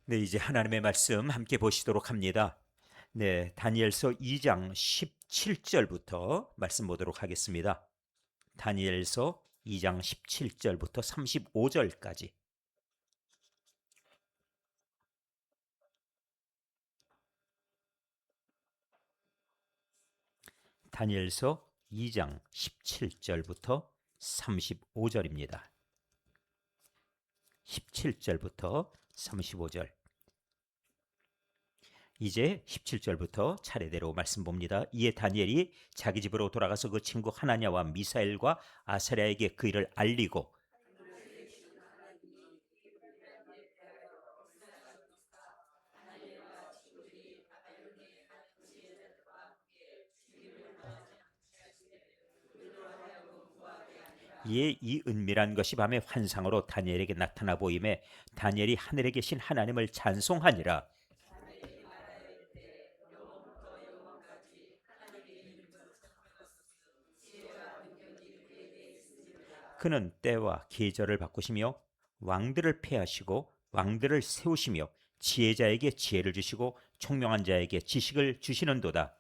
네, 이제 하나님의 말씀 함께 보시도록 합니다. 네, 다니엘서 2장 17절부터 말씀 보도록 하겠습니다. 다니엘서 2장 17절부터 35절까지. 다니엘서 2장 17절부터 35절입니다. 17절부터 35절. 이제 17절부터 차례대로 말씀 봅니다. 이에 다니엘이 자기 집으로 돌아가서 그 친구 하나냐와 미사엘과 아사랴에게 그 일을 알리고 이에 이 은밀한 것이 밤의 환상으로 다니엘에게 나타나 보임에 다니엘이 하늘에 계신 하나님을 찬송하니라. 그는 때와 계절을 바꾸시며 왕들을 폐하시고 왕들을 세우시며 지혜자에게 지혜를 주시고 총명한 자에게 지식을 주시는도다.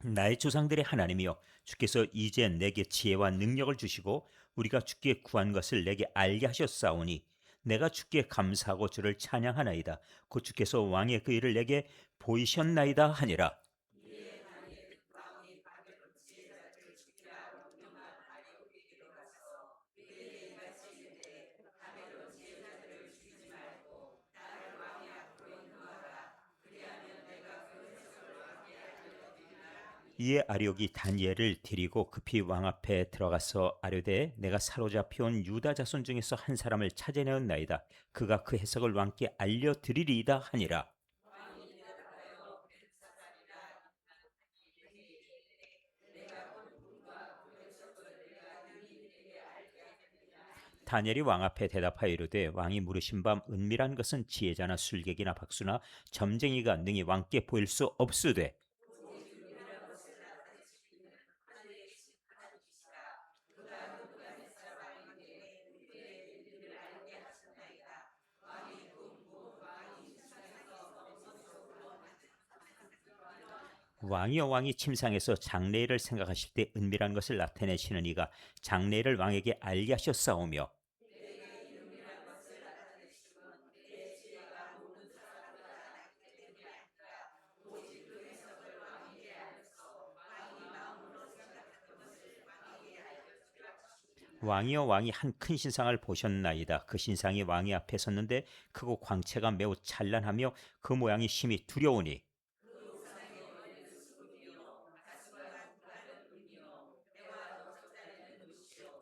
나의 조상들의 하나님이여, 주께서 이제 내게 지혜와 능력을 주시고 우리가 주께 구한 것을 내게 알게 하셨사오니 내가 주께 감사하고 주를 찬양하나이다. 곧 주께서 왕의 그 일을 내게 보이셨나이다 하니라. 이에 아력이 다니엘을 데리고 급히 왕 앞에 들어가서 아뢰되 내가 사로잡혀온 유다 자손 중에서 한 사람을 찾아내었나이다. 그가 그 해석을 왕께 알려드리리이다 하니라. 다니엘이 왕 앞에 대답하여 이르되 왕이 물으신 밤 은밀한 것은 지혜자나 술객이나 박수나 점쟁이가 능히 왕께 보일 수 없으되 왕이여, 왕이 침상에서 장래일을 생각하실 때 은밀한 것을 나타내시는 이가 장래일을 왕에게 알게 하셨사오며 왕이여, 왕이 한 큰 신상을 보셨나이다. 그 신상이 왕의 앞에 섰는데 크고 광채가 매우 찬란하며 그 모양이 심히 두려우니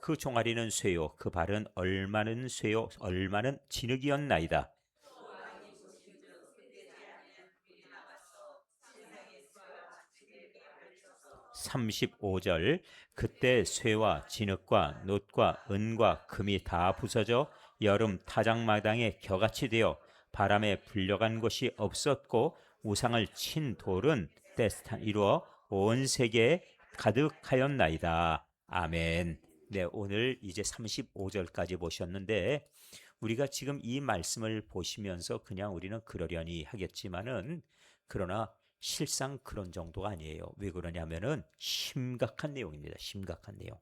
그 종아리는 쇠요 그 발은 얼마는 쇠요 얼마는 진흙이었나이다. 35절. 그때 쇠와 진흙과 놋과 은과 금이 다 부서져 여름 타작마당에 겨같이 되어 바람에 불려간 곳이 없었고 우상을 친 돌은 때스타 이루어 온 세계에 가득하였나이다. 아멘. 네, 오늘 이제 35절까지 보셨는데 우리가 지금 이 말씀을 보시면서 그냥 우리는 그러려니 하겠지만은 그러나 실상 그런 정도가 아니에요. 왜 그러냐면은 심각한 내용입니다. 심각한 내용.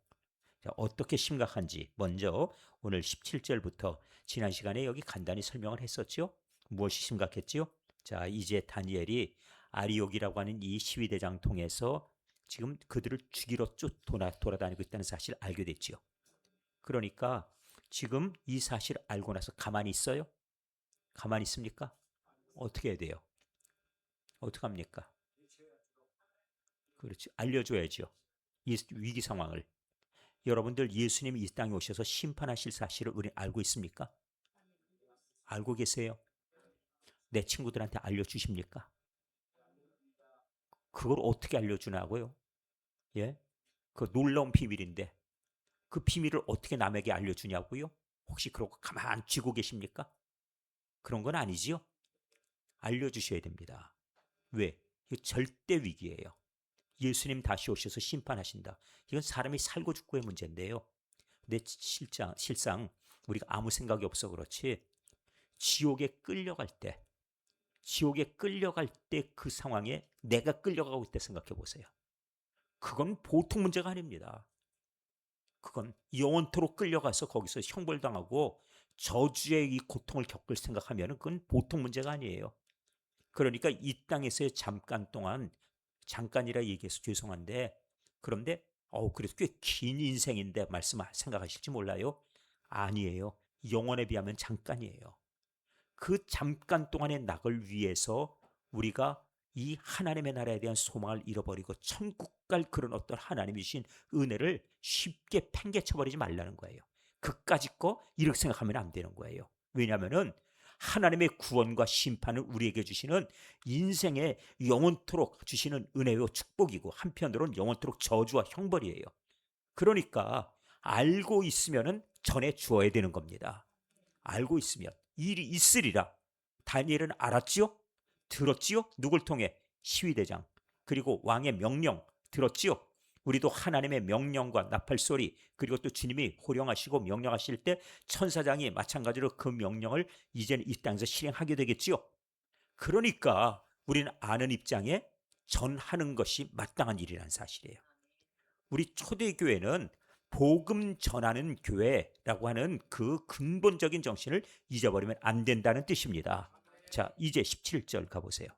자, 어떻게 심각한지 먼저 오늘 17절부터 지난 시간에 여기 간단히 설명을 했었죠. 무엇이 심각했지요? 자, 이제 다니엘이 아리옥이라고 하는 이 시위대장 통해서 지금 그들을 죽이러 돌아다니고 있다는 사실을 알게 됐지요. 그러니까 지금 이 사실을 알고 나서 가만히 있어요? 가만히 있습니까? 어떻게 해야 돼요? 어떻게 합니까? 그렇지. 알려줘야죠. 이 위기 상황을. 여러분들 예수님이 이 땅에 오셔서 심판하실 사실을 우리 알고 있습니까? 알고 계세요? 내 친구들한테 알려주십니까? 그걸 어떻게 알려주냐고요? 예? 그 놀라운 비밀인데 그 비밀을 어떻게 남에게 알려주냐고요? 혹시 그러고 가만 쥐고 계십니까? 그런 건 아니지요? 알려주셔야 됩니다. 왜? 이거 절대 위기예요. 예수님 다시 오셔서 심판하신다. 이건 사람이 살고 죽고의 문제인데요. 근데 실상 우리가 아무 생각이 없어 그렇지, 지옥에 끌려갈 때 그 상황에 내가 끌려가고 있다 생각해 보세요. 그건 보통 문제가 아닙니다. 그건 영원토록 끌려가서 거기서 형벌당하고 저주의 이 고통을 겪을 생각하면 그건 보통 문제가 아니에요. 그러니까 이 땅에서의 잠깐 동안, 잠깐이라 얘기해서 죄송한데, 그런데 그래도 꽤 긴 인생인데 말씀 생각하실지 몰라요. 아니에요. 영원에 비하면 잠깐이에요. 그 잠깐 동안의 낙을 위해서 우리가 이 하나님의 나라에 대한 소망을 잃어버리고 천국 갈 그런 어떤 하나님이신 은혜를 쉽게 팽개쳐버리지 말라는 거예요. 그까짓 거 이렇게 생각하면 안 되는 거예요. 왜냐하면 하나님의 구원과 심판은 우리에게 주시는 인생의 영원토록 주시는 은혜요 축복이고, 한편으로는 영원토록 저주와 형벌이에요. 그러니까 알고 있으면 전해 주어야 되는 겁니다. 알고 있으면 일이 있으리라. 다니엘은 알았지요? 들었지요? 누굴 통해? 시위대장, 그리고 왕의 명령 들었지요? 우리도 하나님의 명령과 나팔소리, 그리고 또 주님이 호령하시고 명령하실 때 천사장이 마찬가지로 그 명령을 이제는 이 땅에서 실행하게 되겠지요. 그러니까 우리는 아는 입장에 전하는 것이 마땅한 일이라는 사실이에요. 우리 초대교회는 복음 전하는 교회라고 하는 그 근본적인 정신을 잊어버리면 안 된다는 뜻입니다. 자, 이제 17절 가보세요.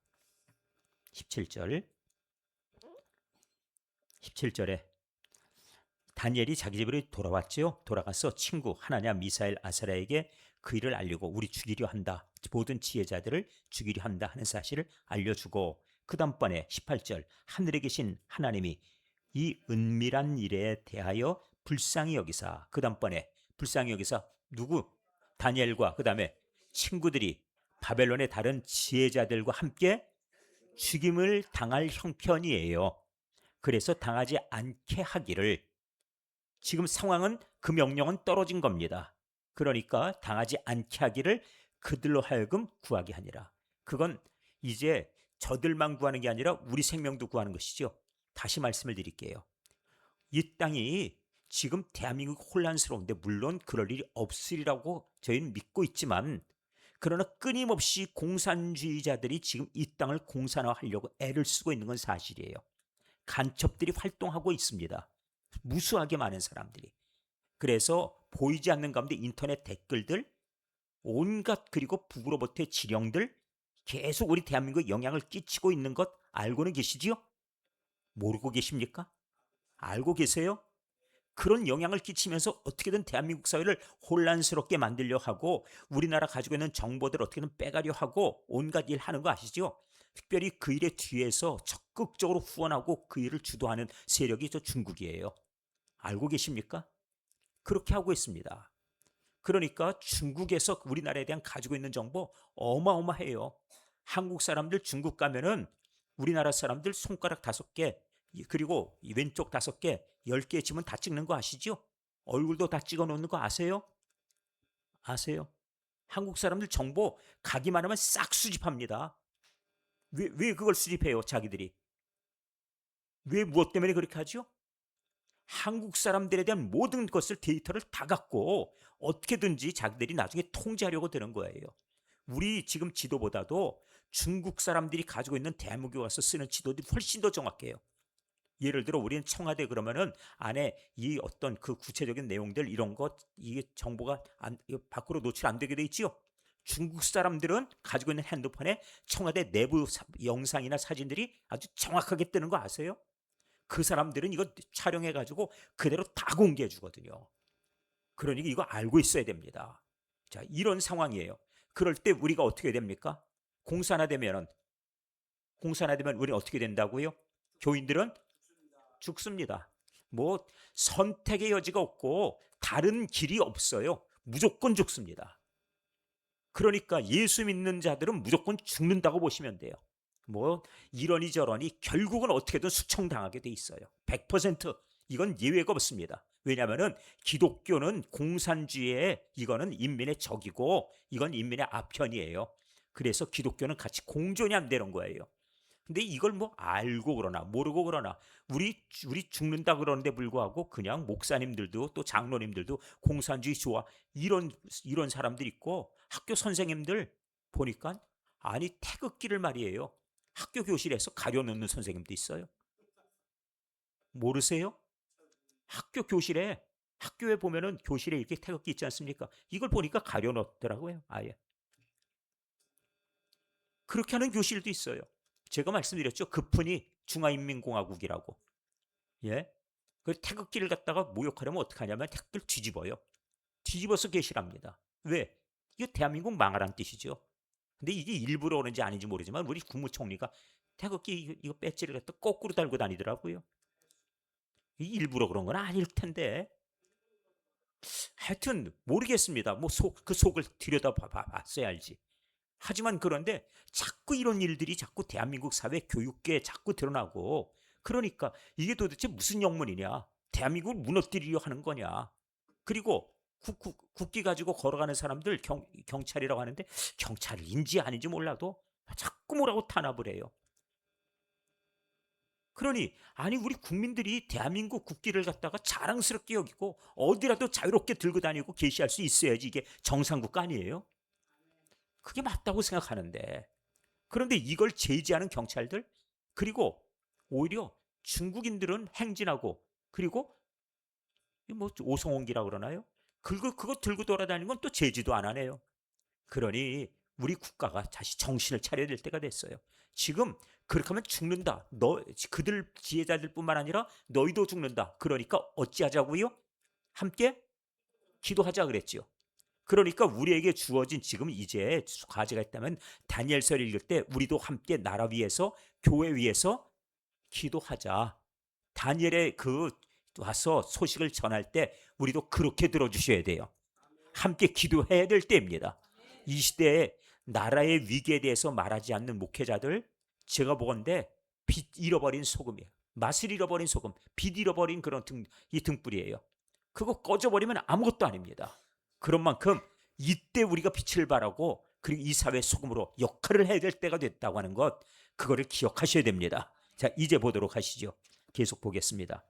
17절에 다니엘이 자기 집으로 돌아왔지요. 돌아가서 친구 하나냐, 미사엘, 아사랴에게 그 일을 알리고 우리 죽이려 한다, 모든 지혜자들을 죽이려 한다 하는 사실을 알려주고, 그 다음번에 18절 하늘에 계신 하나님이 이 은밀한 일에 대하여 불쌍히 여기사, 그 다음번에 불쌍히 여기사 누구? 다니엘과 그 다음에 친구들이 바벨론의 다른 지혜자들과 함께 죽임을 당할 형편이에요. 그래서 당하지 않게 하기를, 지금 상황은 그 명령은 떨어진 겁니다. 그러니까 당하지 않게 하기를 그들로 하여금 구하게 하니라. 그건 이제 저들만 구하는 게 아니라 우리 생명도 구하는 것이죠. 다시 말씀을 드릴게요. 이 땅이 지금 대한민국 혼란스러운데, 물론 그럴 일이 없으리라고 저희는 믿고 있지만, 그러나 끊임없이 공산주의자들이 지금 이 땅을 공산화하려고 애를 쓰고 있는 건 사실이에요. 간첩들이 활동하고 있습니다. 무수하게 많은 사람들이. 그래서 보이지 않는 가운데 인터넷 댓글들, 온갖, 그리고 북으로부터의 지령들 계속 우리 대한민국에 영향을 끼치고 있는 것 알고는 계시지요? 모르고 계십니까? 알고 계세요? 그런 영향을 끼치면서 어떻게든 대한민국 사회를 혼란스럽게 만들려 하고, 우리나라 가지고 있는 정보들을 어떻게든 빼가려 하고 온갖 일 하는 거 아시죠? 특별히 그 일의 뒤에서 적극적으로 후원하고 그 일을 주도하는 세력이 저 중국이에요. 알고 계십니까? 그렇게 하고 있습니다. 그러니까 중국에서 우리나라에 대한 가지고 있는 정보 어마어마해요. 한국 사람들 중국 가면은 우리나라 사람들 손가락 5개, 그리고 왼쪽 5개, 10개 지문 다 찍는 거 아시죠? 얼굴도 다 찍어 놓는 거 아세요? 아세요? 한국 사람들 정보 가기만 하면 싹 수집합니다. 왜 그걸 수집해요, 자기들이? 왜, 무엇 때문에 그렇게 하죠? 한국 사람들에 대한 모든 것을, 데이터를 다 갖고 어떻게든지 자기들이 나중에 통제하려고 드는 거예요. 우리 지금 지도보다도 중국 사람들이 가지고 있는 대한민국에 와서 쓰는 지도들이 훨씬 더 정확해요. 예를 들어 우리는 청와대 그러면은 안에 이 어떤 그 구체적인 내용들, 이런 것, 이게 정보가 밖으로 노출 안 되게 돼 있지요. 중국 사람들은 가지고 있는 핸드폰에 청와대 내부 영상이나 사진들이 아주 정확하게 뜨는 거 아세요? 그 사람들은 이거 촬영해가지고 그대로 다 공개해 주거든요. 그러니까 이거 알고 있어야 됩니다. 자, 이런 상황이에요. 그럴 때 우리가 어떻게 됩니까? 공산화되면 우리는 어떻게 된다고요? 교인들은 죽습니다. 뭐 선택의 여지가 없고 다른 길이 없어요. 무조건 죽습니다. 그러니까 예수 믿는 자들은 무조건 죽는다고 보시면 돼요. 뭐 이러니 저러니 결국은 어떻게든 수청당하게 돼 있어요. 100% 이건 예외가 없습니다. 왜냐하면 기독교는 공산주의에, 이거는 인민의 적이고 이건 인민의 아편이에요. 그래서 기독교는 같이 공존이 안 되는 거예요. 근데 이걸 뭐 알고 그러나 모르고 그러나 우리 죽는다 그러는데 불구하고 그냥 목사님들도 또 장로님들도 공산주의 좋아 이런 사람들 있고 학교 선생님들 보니까 아니 태극기를 말이에요. 학교 교실에서 가려놓는 선생님도 있어요. 모르세요? 학교 교실에 학교에 보면은 교실에 이렇게 태극기 있지 않습니까? 이걸 보니까 가려놓더라고요. 아예. 그렇게 하는 교실도 있어요. 제가 말씀드렸죠. 급훈이 중화인민공화국이라고. 예? 그 태극기를 갖다가 모욕하려면 어떻게 하냐면 태극기를 뒤집어요. 뒤집어서 게시랍니다. 왜? 이거 대한민국 망하라는 뜻이죠. 근데 이게 일부러 그런지 아닌지 모르지만 우리 국무총리가 태극기 이거 배지를 갖다 거꾸로 달고 다니더라고요. 일부러 그런 건 아닐 텐데. 하여튼 모르겠습니다. 뭐 그 속을 들여다봤어야 알지. 하지만 그런데 자꾸 이런 일들이 자꾸 대한민국 사회 교육계에 자꾸 드러나고 그러니까 이게 도대체 무슨 영문이냐. 대한민국을 무너뜨리려 하는 거냐. 그리고 국기 가지고 걸어가는 사람들 경찰이라고 하는데 경찰인지 아닌지 몰라도 자꾸 뭐라고 탄압을 해요. 그러니 아니 우리 국민들이 대한민국 국기를 갖다가 자랑스럽게 여기고 어디라도 자유롭게 들고 다니고 게시할 수 있어야지 이게 정상국가 아니에요? 그게 맞다고 생각하는데 그런데 이걸 제지하는 경찰들 그리고 오히려 중국인들은 행진하고 그리고 뭐 오성홍기라 그러나요? 그거 들고 돌아다니는 건 또 제지도 안 하네요. 그러니 우리 국가가 다시 정신을 차려야 될 때가 됐어요. 지금 그렇게 하면 죽는다. 그들 지혜자들뿐만 아니라 너희도 죽는다. 그러니까 어찌하자고요? 함께 기도하자 그랬죠. 그러니까 우리에게 주어진 지금 이제 과제가 있다면 다니엘서를 읽을 때 우리도 함께 나라 위에서 교회 위에서 기도하자. 다니엘의 그 와서 소식을 전할 때 우리도 그렇게 들어주셔야 돼요. 함께 기도해야 될 때입니다. 이 시대에 나라의 위기에 대해서 말하지 않는 목회자들 제가 보건대 빛 잃어버린 소금이에요. 맛을 잃어버린 소금, 빛 잃어버린 그런 이 등불이에요. 그거 꺼져버리면 아무것도 아닙니다. 그런 만큼 이때 우리가 빛을 발하고 그리고 이 사회 소금으로 역할을 해야 될 때가 됐다고 하는 것 그거를 기억하셔야 됩니다. 자 이제 보도록 하시죠. 계속 보겠습니다.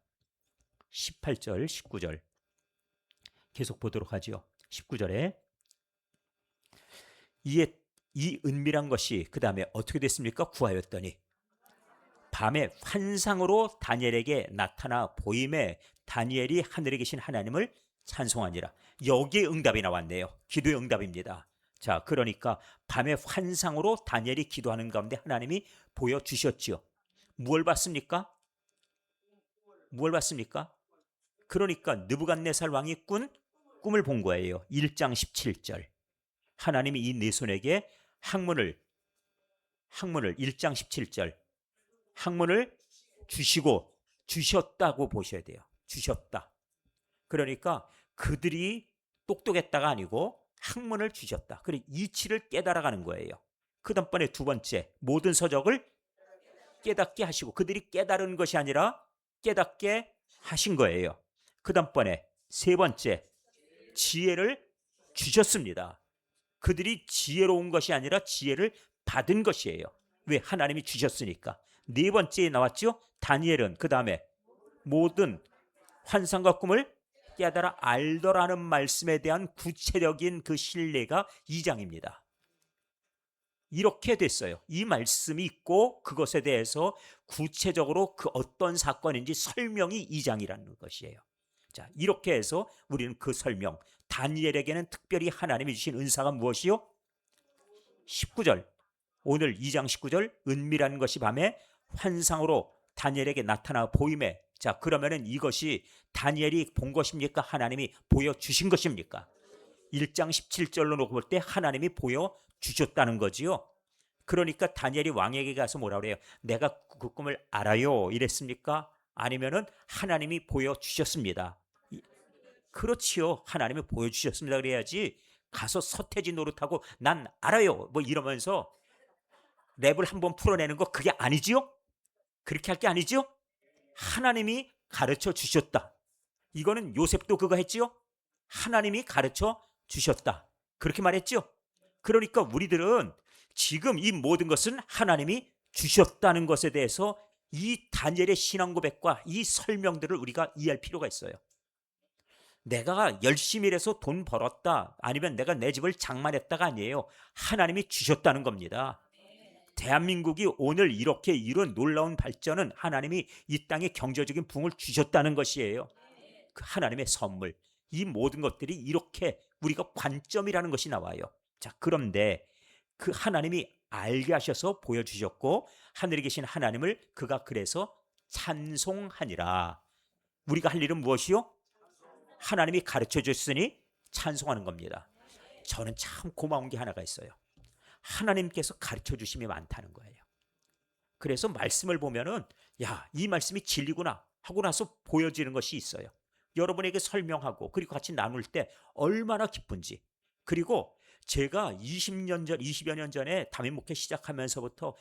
18절 19절 계속 보도록 하죠. 19절에 이 은밀한 것이 그 다음에 어떻게 됐습니까? 구하였더니 밤에 환상으로 다니엘에게 나타나 보임에 다니엘이 하늘에 계신 하나님을 찬송하니라. 여기에 응답이 나왔네요. 기도의 응답입니다. 자, 그러니까 밤에 환상으로 다니엘이 기도하는 가운데 하나님이 보여주셨지요. 무엇을 봤습니까? 무엇을 봤습니까? 그러니까 느부갓네살 왕이 꾼 꿈을 본 거예요. 1장 17절. 하나님이 이 네 손에게 학문을 1장 17절 학문을 주셨다고 보셔야 돼요. 주셨다. 그러니까 그들이 똑똑했다가 아니고 학문을 주셨다. 그리고 이치를 깨달아가는 거예요. 그 다음번에 두 번째 모든 서적을 깨닫게 하시고 그들이 깨달은 것이 아니라 깨닫게 하신 거예요. 그 다음번에 세 번째 지혜를 주셨습니다. 그들이 지혜로운 것이 아니라 지혜를 받은 것이에요. 왜? 하나님이 주셨으니까. 네 번째에 나왔죠. 다니엘은 그 다음에 모든 환상과 꿈을 깨달아 알더라는 말씀에 대한 구체적인 그 신뢰가 2장입니다. 이렇게 됐어요. 이 말씀이 있고 그것에 대해서 구체적으로 그 어떤 사건인지 설명이 2장이라는 것이에요. 자, 이렇게 해서 우리는 그 설명, 다니엘에게는 특별히 하나님이 주신 은사가 무엇이요? 19절, 오늘 2장 19절, 은밀한 것이 밤에 환상으로 다니엘에게 나타나 보임에. 자, 그러면은 이것이 다니엘이 본 것입니까? 하나님이 보여주신 것입니까? 1장 17절로 놓고 볼 때 하나님이 보여주셨다는 거지요. 그러니까 다니엘이 왕에게 가서 뭐라 그래요? 내가 그 꿈을 알아요 이랬습니까? 아니면은 하나님이 보여주셨습니다. 그렇지요. 하나님이 보여주셨습니다. 그래야지 가서 서태지 노릇하고 난 알아요 뭐 이러면서 랩을 한번 풀어내는 거 그게 아니지요? 그렇게 할 게 아니지요? 하나님이 가르쳐 주셨다. 이거는 요셉도 그거 했지요? 하나님이 가르쳐 주셨다. 그렇게 말했죠? 그러니까 우리들은 지금 이 모든 것은 하나님이 주셨다는 것에 대해서 이 다니엘의 신앙 고백과 이 설명들을 우리가 이해할 필요가 있어요. 내가 열심히 일해서 돈 벌었다, 아니면 내가 내 집을 장만했다가 아니에요. 하나님이 주셨다는 겁니다. 대한민국이 오늘 이렇게 이룬 놀라운 발전은 하나님이 이 땅에 경제적인 부흥을 주셨다는 것이에요. 그 하나님의 선물. 이 모든 것들이 이렇게 우리가 관점이라는 것이 나와요. 자, 그런데 그 하나님이 알게 하셔서 보여주셨고, 하늘에 계신 하나님을 그가 그래서 찬송하니라. 우리가 할 일은 무엇이요? 하나님이 가르쳐 줬으니 찬송하는 겁니다. 저는 참 고마운 게 하나가 있어요. 하나님께서 가르쳐 주심이 많다는 거예요. 그래서 말씀을 보면은 야, 이 말씀이 진리구나 하고 나서 보여지는 것이 있어요. 여러분에게 설명하고 그리고 같이 나눌 때 얼마나 기쁜지. 그리고 제가 20여 년 전에 담임 목회 시작하면서부터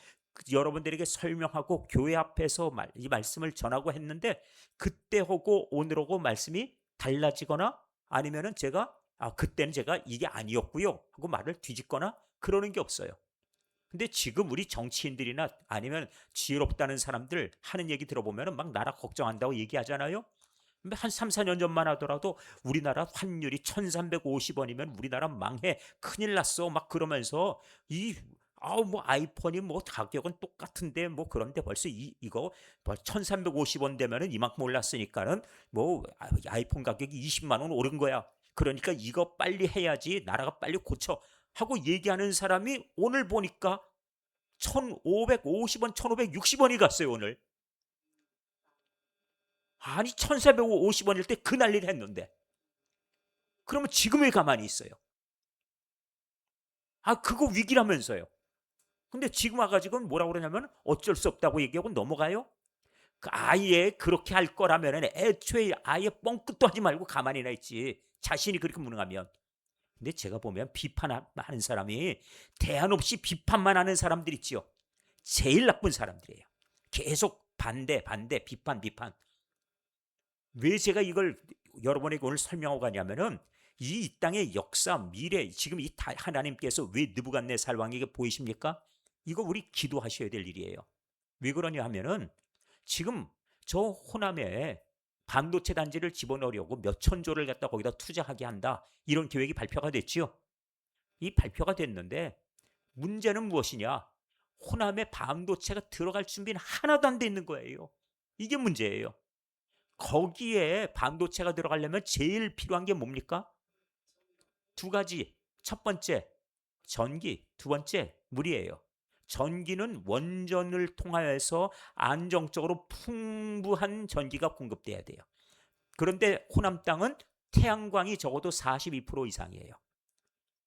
여러분들에게 설명하고 교회 앞에서 이 말씀을 전하고 했는데, 그때하고 오늘하고 말씀이 달라지거나 아니면은 제가 그때는 제가 이게 아니었고요 하고 말을 뒤집거나 그러는 게 없어요. 근데 지금 우리 정치인들이나 아니면 지혜롭다는 사람들 하는 얘기 들어보면 막 나라 걱정한다고 얘기하잖아요. 한 3, 4년 전만 하더라도 우리나라 환율이 1350원이면 우리나라 망해, 큰일 났어 막 그러면서 뭐 아이폰이 뭐 가격은 똑같은데 뭐 그런데 벌써 이거 1350원 되면은 이만큼 올랐으니까는 뭐 아이폰 가격이 20만 원 오른 거야. 그러니까 이거 빨리 해야지 나라가 빨리 고쳐 하고 얘기하는 사람이 오늘 보니까 1550원, 1560원이 갔어요 오늘. 아니 1450원일 때 그 난리를 했는데, 그러면 지금 왜 가만히 있어요? 그거 위기라면서요. 근데 지금 와가지고 뭐라고 그러냐면 어쩔 수 없다고 얘기하고 넘어가요. 아예 그렇게 할 거라면 애초에 아예 뻥끗도 하지 말고 가만히나 있지, 자신이 그렇게 무능하면. 근데 제가 보면 비판하는 사람이 대안 없이 비판만 하는 사람들 있지요. 제일 나쁜 사람들이에요. 계속 반대 비판. 왜 제가 이걸 여러분에게 오늘 설명하고 가냐면은 이 땅의 역사, 미래, 지금 이 하나님께서 왜 느부갓네살 왕에게 보이십니까? 이거 우리 기도하셔야 될 일이에요. 왜 그러냐 하면은 지금 저 호남에 반도체 단지를 집어넣으려고 몇 천조를 갖다 거기다 투자하게 한다, 이런 계획이 발표가 됐지요. 이 발표가 됐는데 문제는 무엇이냐? 호남에 반도체가 들어갈 준비는 하나도 안 돼 있는 거예요. 이게 문제예요. 거기에 반도체가 들어가려면 제일 필요한 게 뭡니까? 두 가지. 첫 번째, 전기. 두 번째, 물이에요. 전기는 원전을 통하여서 안정적으로 풍부한 전기가 공급돼야 돼요. 그런데 호남 땅은 태양광이 적어도 42% 이상이에요.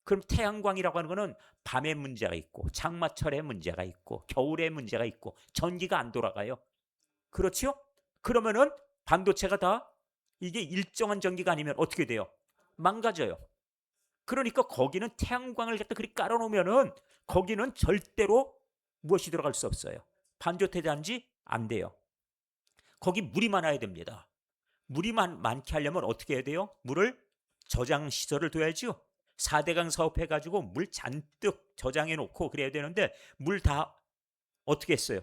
그럼 태양광이라고 하는 거는 밤에 문제가 있고 장마철에 문제가 있고 겨울에 문제가 있고 전기가 안 돌아가요. 그렇지요? 그러면은 반도체가 다 이게 일정한 전기가 아니면 어떻게 돼요? 망가져요. 그러니까 거기는 태양광을 갖다 그리 깔아놓으면은 거기는 절대로 무엇이 들어갈 수 없어요. 반도체 단지 안 돼요. 거기 물이 많아야 됩니다. 물이 많게 하려면 어떻게 해야 돼요? 물을 저장 시설을 둬야죠. 4대강 사업 해가지고 물 잔뜩 저장해 놓고 그래야 되는데 물 다 어떻게 했어요?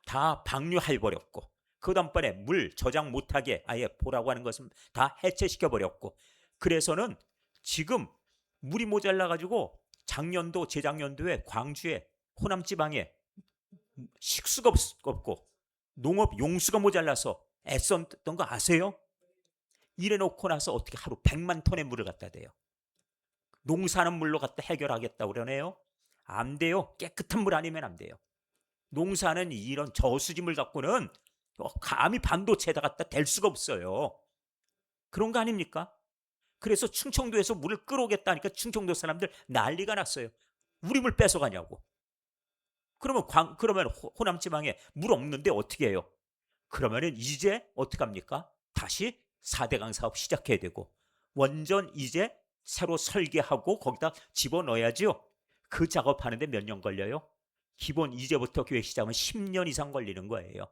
다 방류해버렸고, 그 다음번에 물 저장 못하게 아예 보라고 하는 것은 다 해체시켜버렸고, 그래서는 지금 물이 모자라가지고 작년도 재작년도에 광주에 호남 지방에 식수가 없고 농업 용수가 모자라서 애썼던 거 아세요? 이래 놓고 나서 어떻게 하루 100만 톤의 물을 갖다 대요. 농사는 물로 갖다 해결하겠다고 그러네요. 안 돼요. 깨끗한 물 아니면 안 돼요. 농사는 이런 저수지물 갖고는 감히 반도체에다 갖다 댈 수가 없어요. 그런 거 아닙니까? 그래서 충청도에서 물을 끌어오겠다니까 충청도 사람들 난리가 났어요. 우리 물 뺏어가냐고. 그러면 호남 지방에 물 없는데 어떻게 해요? 그러면은 이제 어떻게 합니까? 다시 4대강 사업 시작해야 되고, 원전 이제 새로 설계하고 거기다 집어넣어야지요. 그 작업하는데 몇 년 걸려요? 기본 이제부터 계획 시작하면 10년 이상 걸리는 거예요.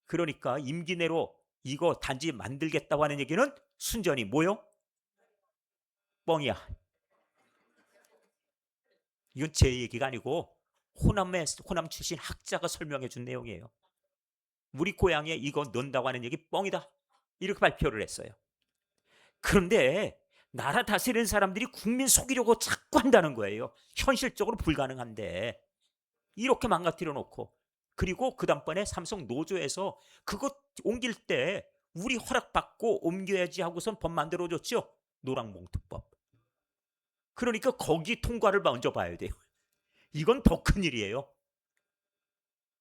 그러니까 임기 내로 이거 단지 만들겠다고 하는 얘기는 순전히 뭐요? 뻥이야. 이건 제 얘기가 아니고 호남 출신 학자가 설명해 준 내용이에요. 우리 고향에 이거 넣는다고 하는 얘기 뻥이다, 이렇게 발표를 했어요. 그런데 나라 다스리는 사람들이 국민 속이려고 자꾸 한다는 거예요. 현실적으로 불가능한데 이렇게 망가뜨려 놓고, 그리고 그 다음번에 삼성 노조에서 그거 옮길 때 우리 허락받고 옮겨야지 하고선 법 만들어줬죠. 노랑봉투법. 그러니까 거기 통과를 먼저 봐야 돼요. 이건 더 큰일이에요.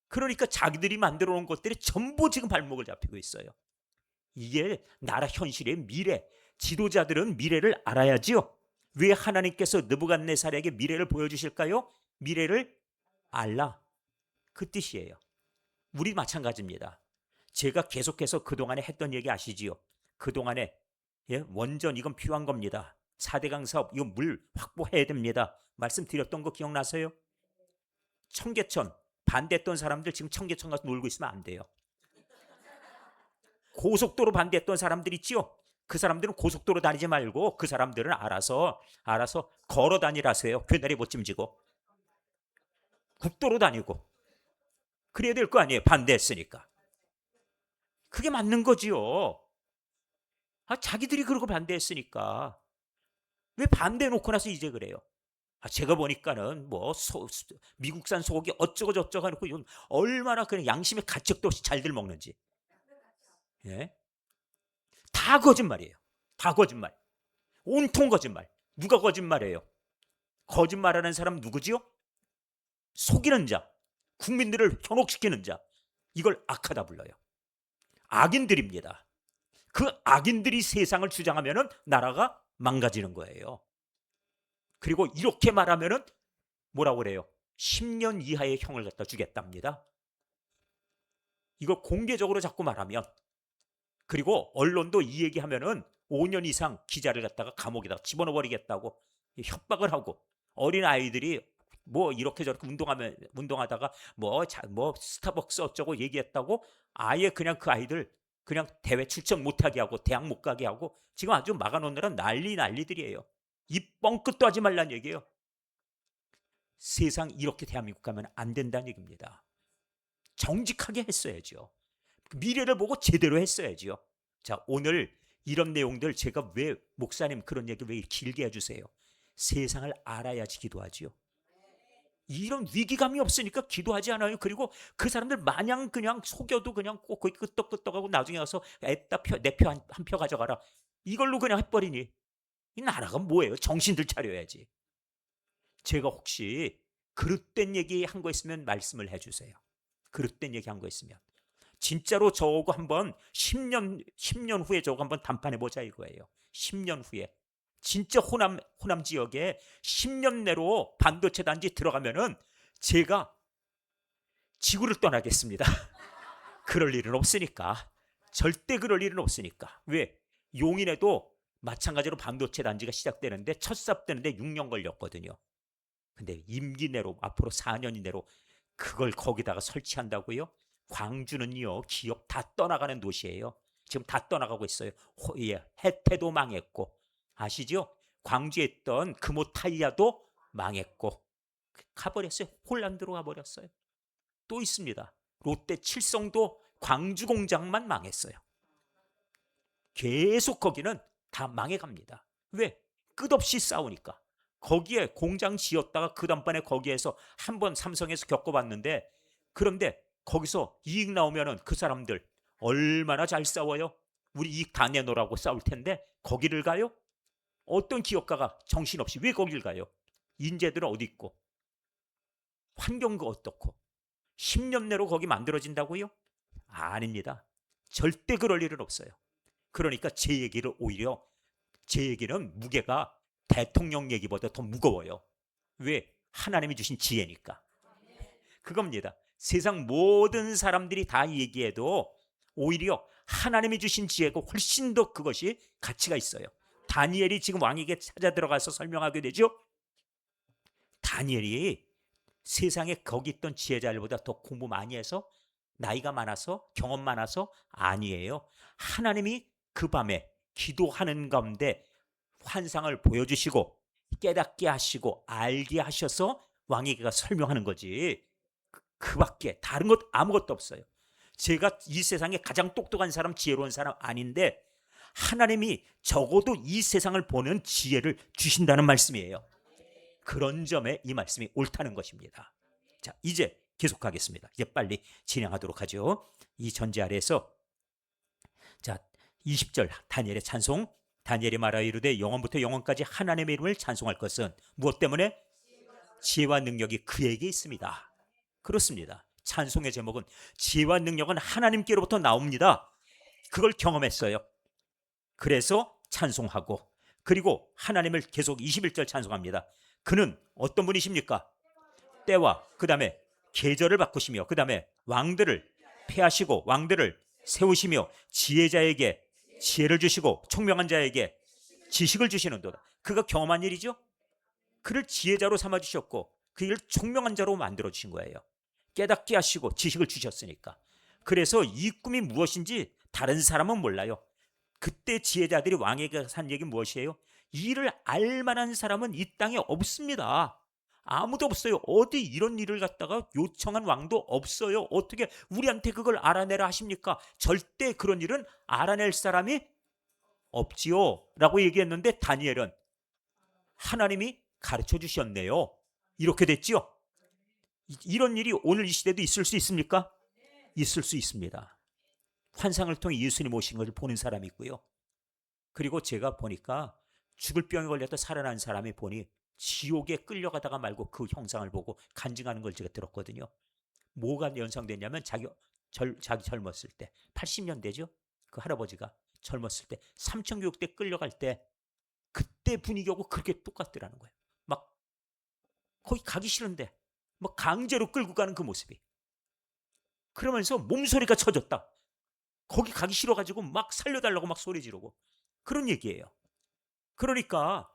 그러니까 자기들이 만들어 놓은 것들이 전부 지금 발목을 잡히고 있어요. 이게 나라 현실의 미래, 지도자들은 미래를 알아야지요. 왜 하나님께서 느부갓네살에게 미래를 보여주실까요? 미래를 알라, 그 뜻이에요. 우리 마찬가지입니다. 제가 계속해서 그동안에 했던 얘기 아시지요? 그동안에 원전 이건 필요한 겁니다. 4대강 사업 이거 물 확보해야 됩니다. 말씀드렸던 거 기억나세요? 청계천 반대했던 사람들 지금 청계천 가서 놀고 있으면 안 돼요. 고속도로 반대했던 사람들 있지요? 그 사람들은 고속도로 다니지 말고 그 사람들은 알아서 걸어 다니라세요. 괴다리 못 짐지고 국도로 다니고 그래야 될 거 아니에요. 반대했으니까. 그게 맞는 거지요. 자기들이 그러고 반대했으니까. 왜 반대해놓고 나서 이제 그래요? 제가 보니까는 뭐 미국산 소고기 어쩌고 저쩌고 해놓고 얼마나 그냥 양심의 가책도 없이 잘들 먹는지. 예? 다 거짓말이에요. 다 거짓말. 온통 거짓말. 누가 거짓말해요? 거짓말하는 사람 누구지요? 속이는 자, 국민들을 현혹시키는 자. 이걸 악하다 불러요. 악인들입니다. 그 악인들이 세상을 주장하면 나라가 망가지는 거예요. 그리고 이렇게 말하면 뭐라고 그래요? 10년 이하의 형을 갖다 주겠답니다. 이거 공개적으로 자꾸 말하면, 그리고 언론도 이 얘기하면은 5년 이상 기자를 갖다가 감옥에다 집어넣어 버리겠다고 협박을 하고, 어린 아이들이 뭐 이렇게 저렇게 운동하다가 뭐 스타벅스 어쩌고 얘기했다고 아예 그냥 그 아이들 그냥 대회 출전 못하게 하고 대학 못 가게 하고 지금 아주 막아놓느라 난리들이에요. 입 뻥끗도 하지 말란 얘기예요. 세상 이렇게 대한민국 가면 안 된다는 얘기입니다. 정직하게 했어야죠. 미래를 보고 제대로 했어야죠. 자, 오늘 이런 내용들 제가 왜 목사님 그런 얘기 왜 길게 해주세요? 세상을 알아야지 기도하지요. 이런 위기감이 없으니까 기도하지 않아요. 그리고 그 사람들 마냥 그냥 속여도 그냥 꼭 거기 끄떡끄떡하고 나중에 와서 애따 내 표 한 표 가져가라, 이걸로 그냥 해버리니 이 나라가 뭐예요? 정신들 차려야지. 제가 혹시 그릇된 얘기 한 거 있으면 말씀을 해주세요. 그릇된 얘기 한 거 있으면. 진짜로 저하고 한번 10년 후에 저하고 한번 담판해보자 이거예요. 10년 후에. 진짜 호남 지역에 10년 내로 반도체 단지 들어가면은 제가 지구를 떠나겠습니다. 그럴 일은 없으니까. 절대 그럴 일은 없으니까. 왜? 용인에도 마찬가지로 반도체 단지가 시작되는데 첫 삽되는데 6년 걸렸거든요. 근데 임기 내로 앞으로 4년 이내로 그걸 거기다가 설치한다고요? 광주는요, 기업 다 떠나가는 도시예요. 지금 다 떠나가고 있어요. 해태도 망했고, 아시죠? 광주에 있던 금호 타이야도 망했고 가버렸어요. 홀란드로 가버렸어요. 또 있습니다. 롯데 칠성도 광주 공장만 망했어요. 계속 거기는 다 망해갑니다. 왜? 끝없이 싸우니까. 거기에 공장 지었다가 그 다음번에 거기에서 한번 삼성에서 겪어봤는데, 그런데 거기서 이익 나오면은 그 사람들 얼마나 잘 싸워요? 우리 이익 다 내놓으라고 싸울 텐데 거기를 가요? 어떤 기업가가 정신없이 왜 거길 가요? 인재들은 어디 있고 환경도 어떻고 10년 내로 거기 만들어진다고요? 아닙니다. 절대 그럴 일은 없어요. 그러니까 제 얘기는 무게가 대통령 얘기보다 더 무거워요. 왜? 하나님이 주신 지혜니까. 그겁니다. 세상 모든 사람들이 다 얘기해도 오히려 하나님이 주신 지혜가 훨씬 더 그것이 가치가 있어요. 다니엘이 지금 왕에게 찾아 들어가서 설명하게 되죠. 다니엘이 세상에 거기 있던 지혜자들보다 더 공부 많이 해서 나이가 많아서 경험 많아서 아니에요. 하나님이 그 밤에 기도하는 가운데 환상을 보여주시고 깨닫게 하시고 알게 하셔서 왕에게가 설명하는 거지. 그밖에 다른 것 아무것도 없어요. 제가 이 세상에 가장 똑똑한 사람, 지혜로운 사람 아닌데 하나님이 적어도 이 세상을 보는 지혜를 주신다는 말씀이에요. 그런 점에 이 말씀이 옳다는 것입니다. 자, 이제 계속하겠습니다. 이제 빨리 진행하도록 하죠. 이 전제 아래에서 자, 20절 다니엘의 찬송. 다니엘이 말하여 이르되 영원부터 영원까지 하나님의 이름을 찬송할 것은 무엇 때문에? 지혜와 능력이 그에게 있습니다. 그렇습니다. 찬송의 제목은 지혜와 능력은 하나님께로부터 나옵니다. 그걸 경험했어요. 그래서 찬송하고, 그리고 하나님을 계속 21절 찬송합니다. 그는 어떤 분이십니까? 때와 그 다음에 계절을 바꾸시며 그 다음에 왕들을 패하시고 왕들을 세우시며 지혜자에게 지혜를 주시고 총명한 자에게 지식을 주시는도다. 그가 경험한 일이죠. 그를 지혜자로 삼아주셨고 그를 총명한 자로 만들어주신 거예요. 깨닫게 하시고 지식을 주셨으니까. 그래서 이 꿈이 무엇인지 다른 사람은 몰라요. 그때 지혜자들이 왕에게 한 얘기 무엇이에요? 이를 알만한 사람은 이 땅에 없습니다. 아무도 없어요. 어디 이런 일을 갖다가 요청한 왕도 없어요. 어떻게 우리한테 그걸 알아내라 하십니까? 절대 그런 일은 알아낼 사람이 없지요 라고 얘기했는데 다니엘은 하나님이 가르쳐 주셨네요. 이렇게 됐지요. 이런 일이 오늘 이 시대도 있을 수 있습니까? 있을 수 있습니다. 환상을 통해 예수님 오신 것을 보는 사람이 있고요. 그리고 제가 보니까 죽을 병에 걸렸다 살아난 사람이 보니 지옥에 끌려가다가 말고 그 형상을 보고 간증하는 걸 제가 들었거든요. 뭐가 연상됐냐면 자기 젊었을 때 80년대죠. 그 할아버지가 젊었을 때 삼천교육대 끌려갈 때 그때 분위기하고 그렇게 똑같더라는 거예요. 막 거기 가기 싫은데 막 강제로 끌고 가는 그 모습이. 그러면서 몸소리가 쳐졌다. 거기 가기 싫어가지고 막 살려달라고 막 소리 지르고 그런 얘기예요. 그러니까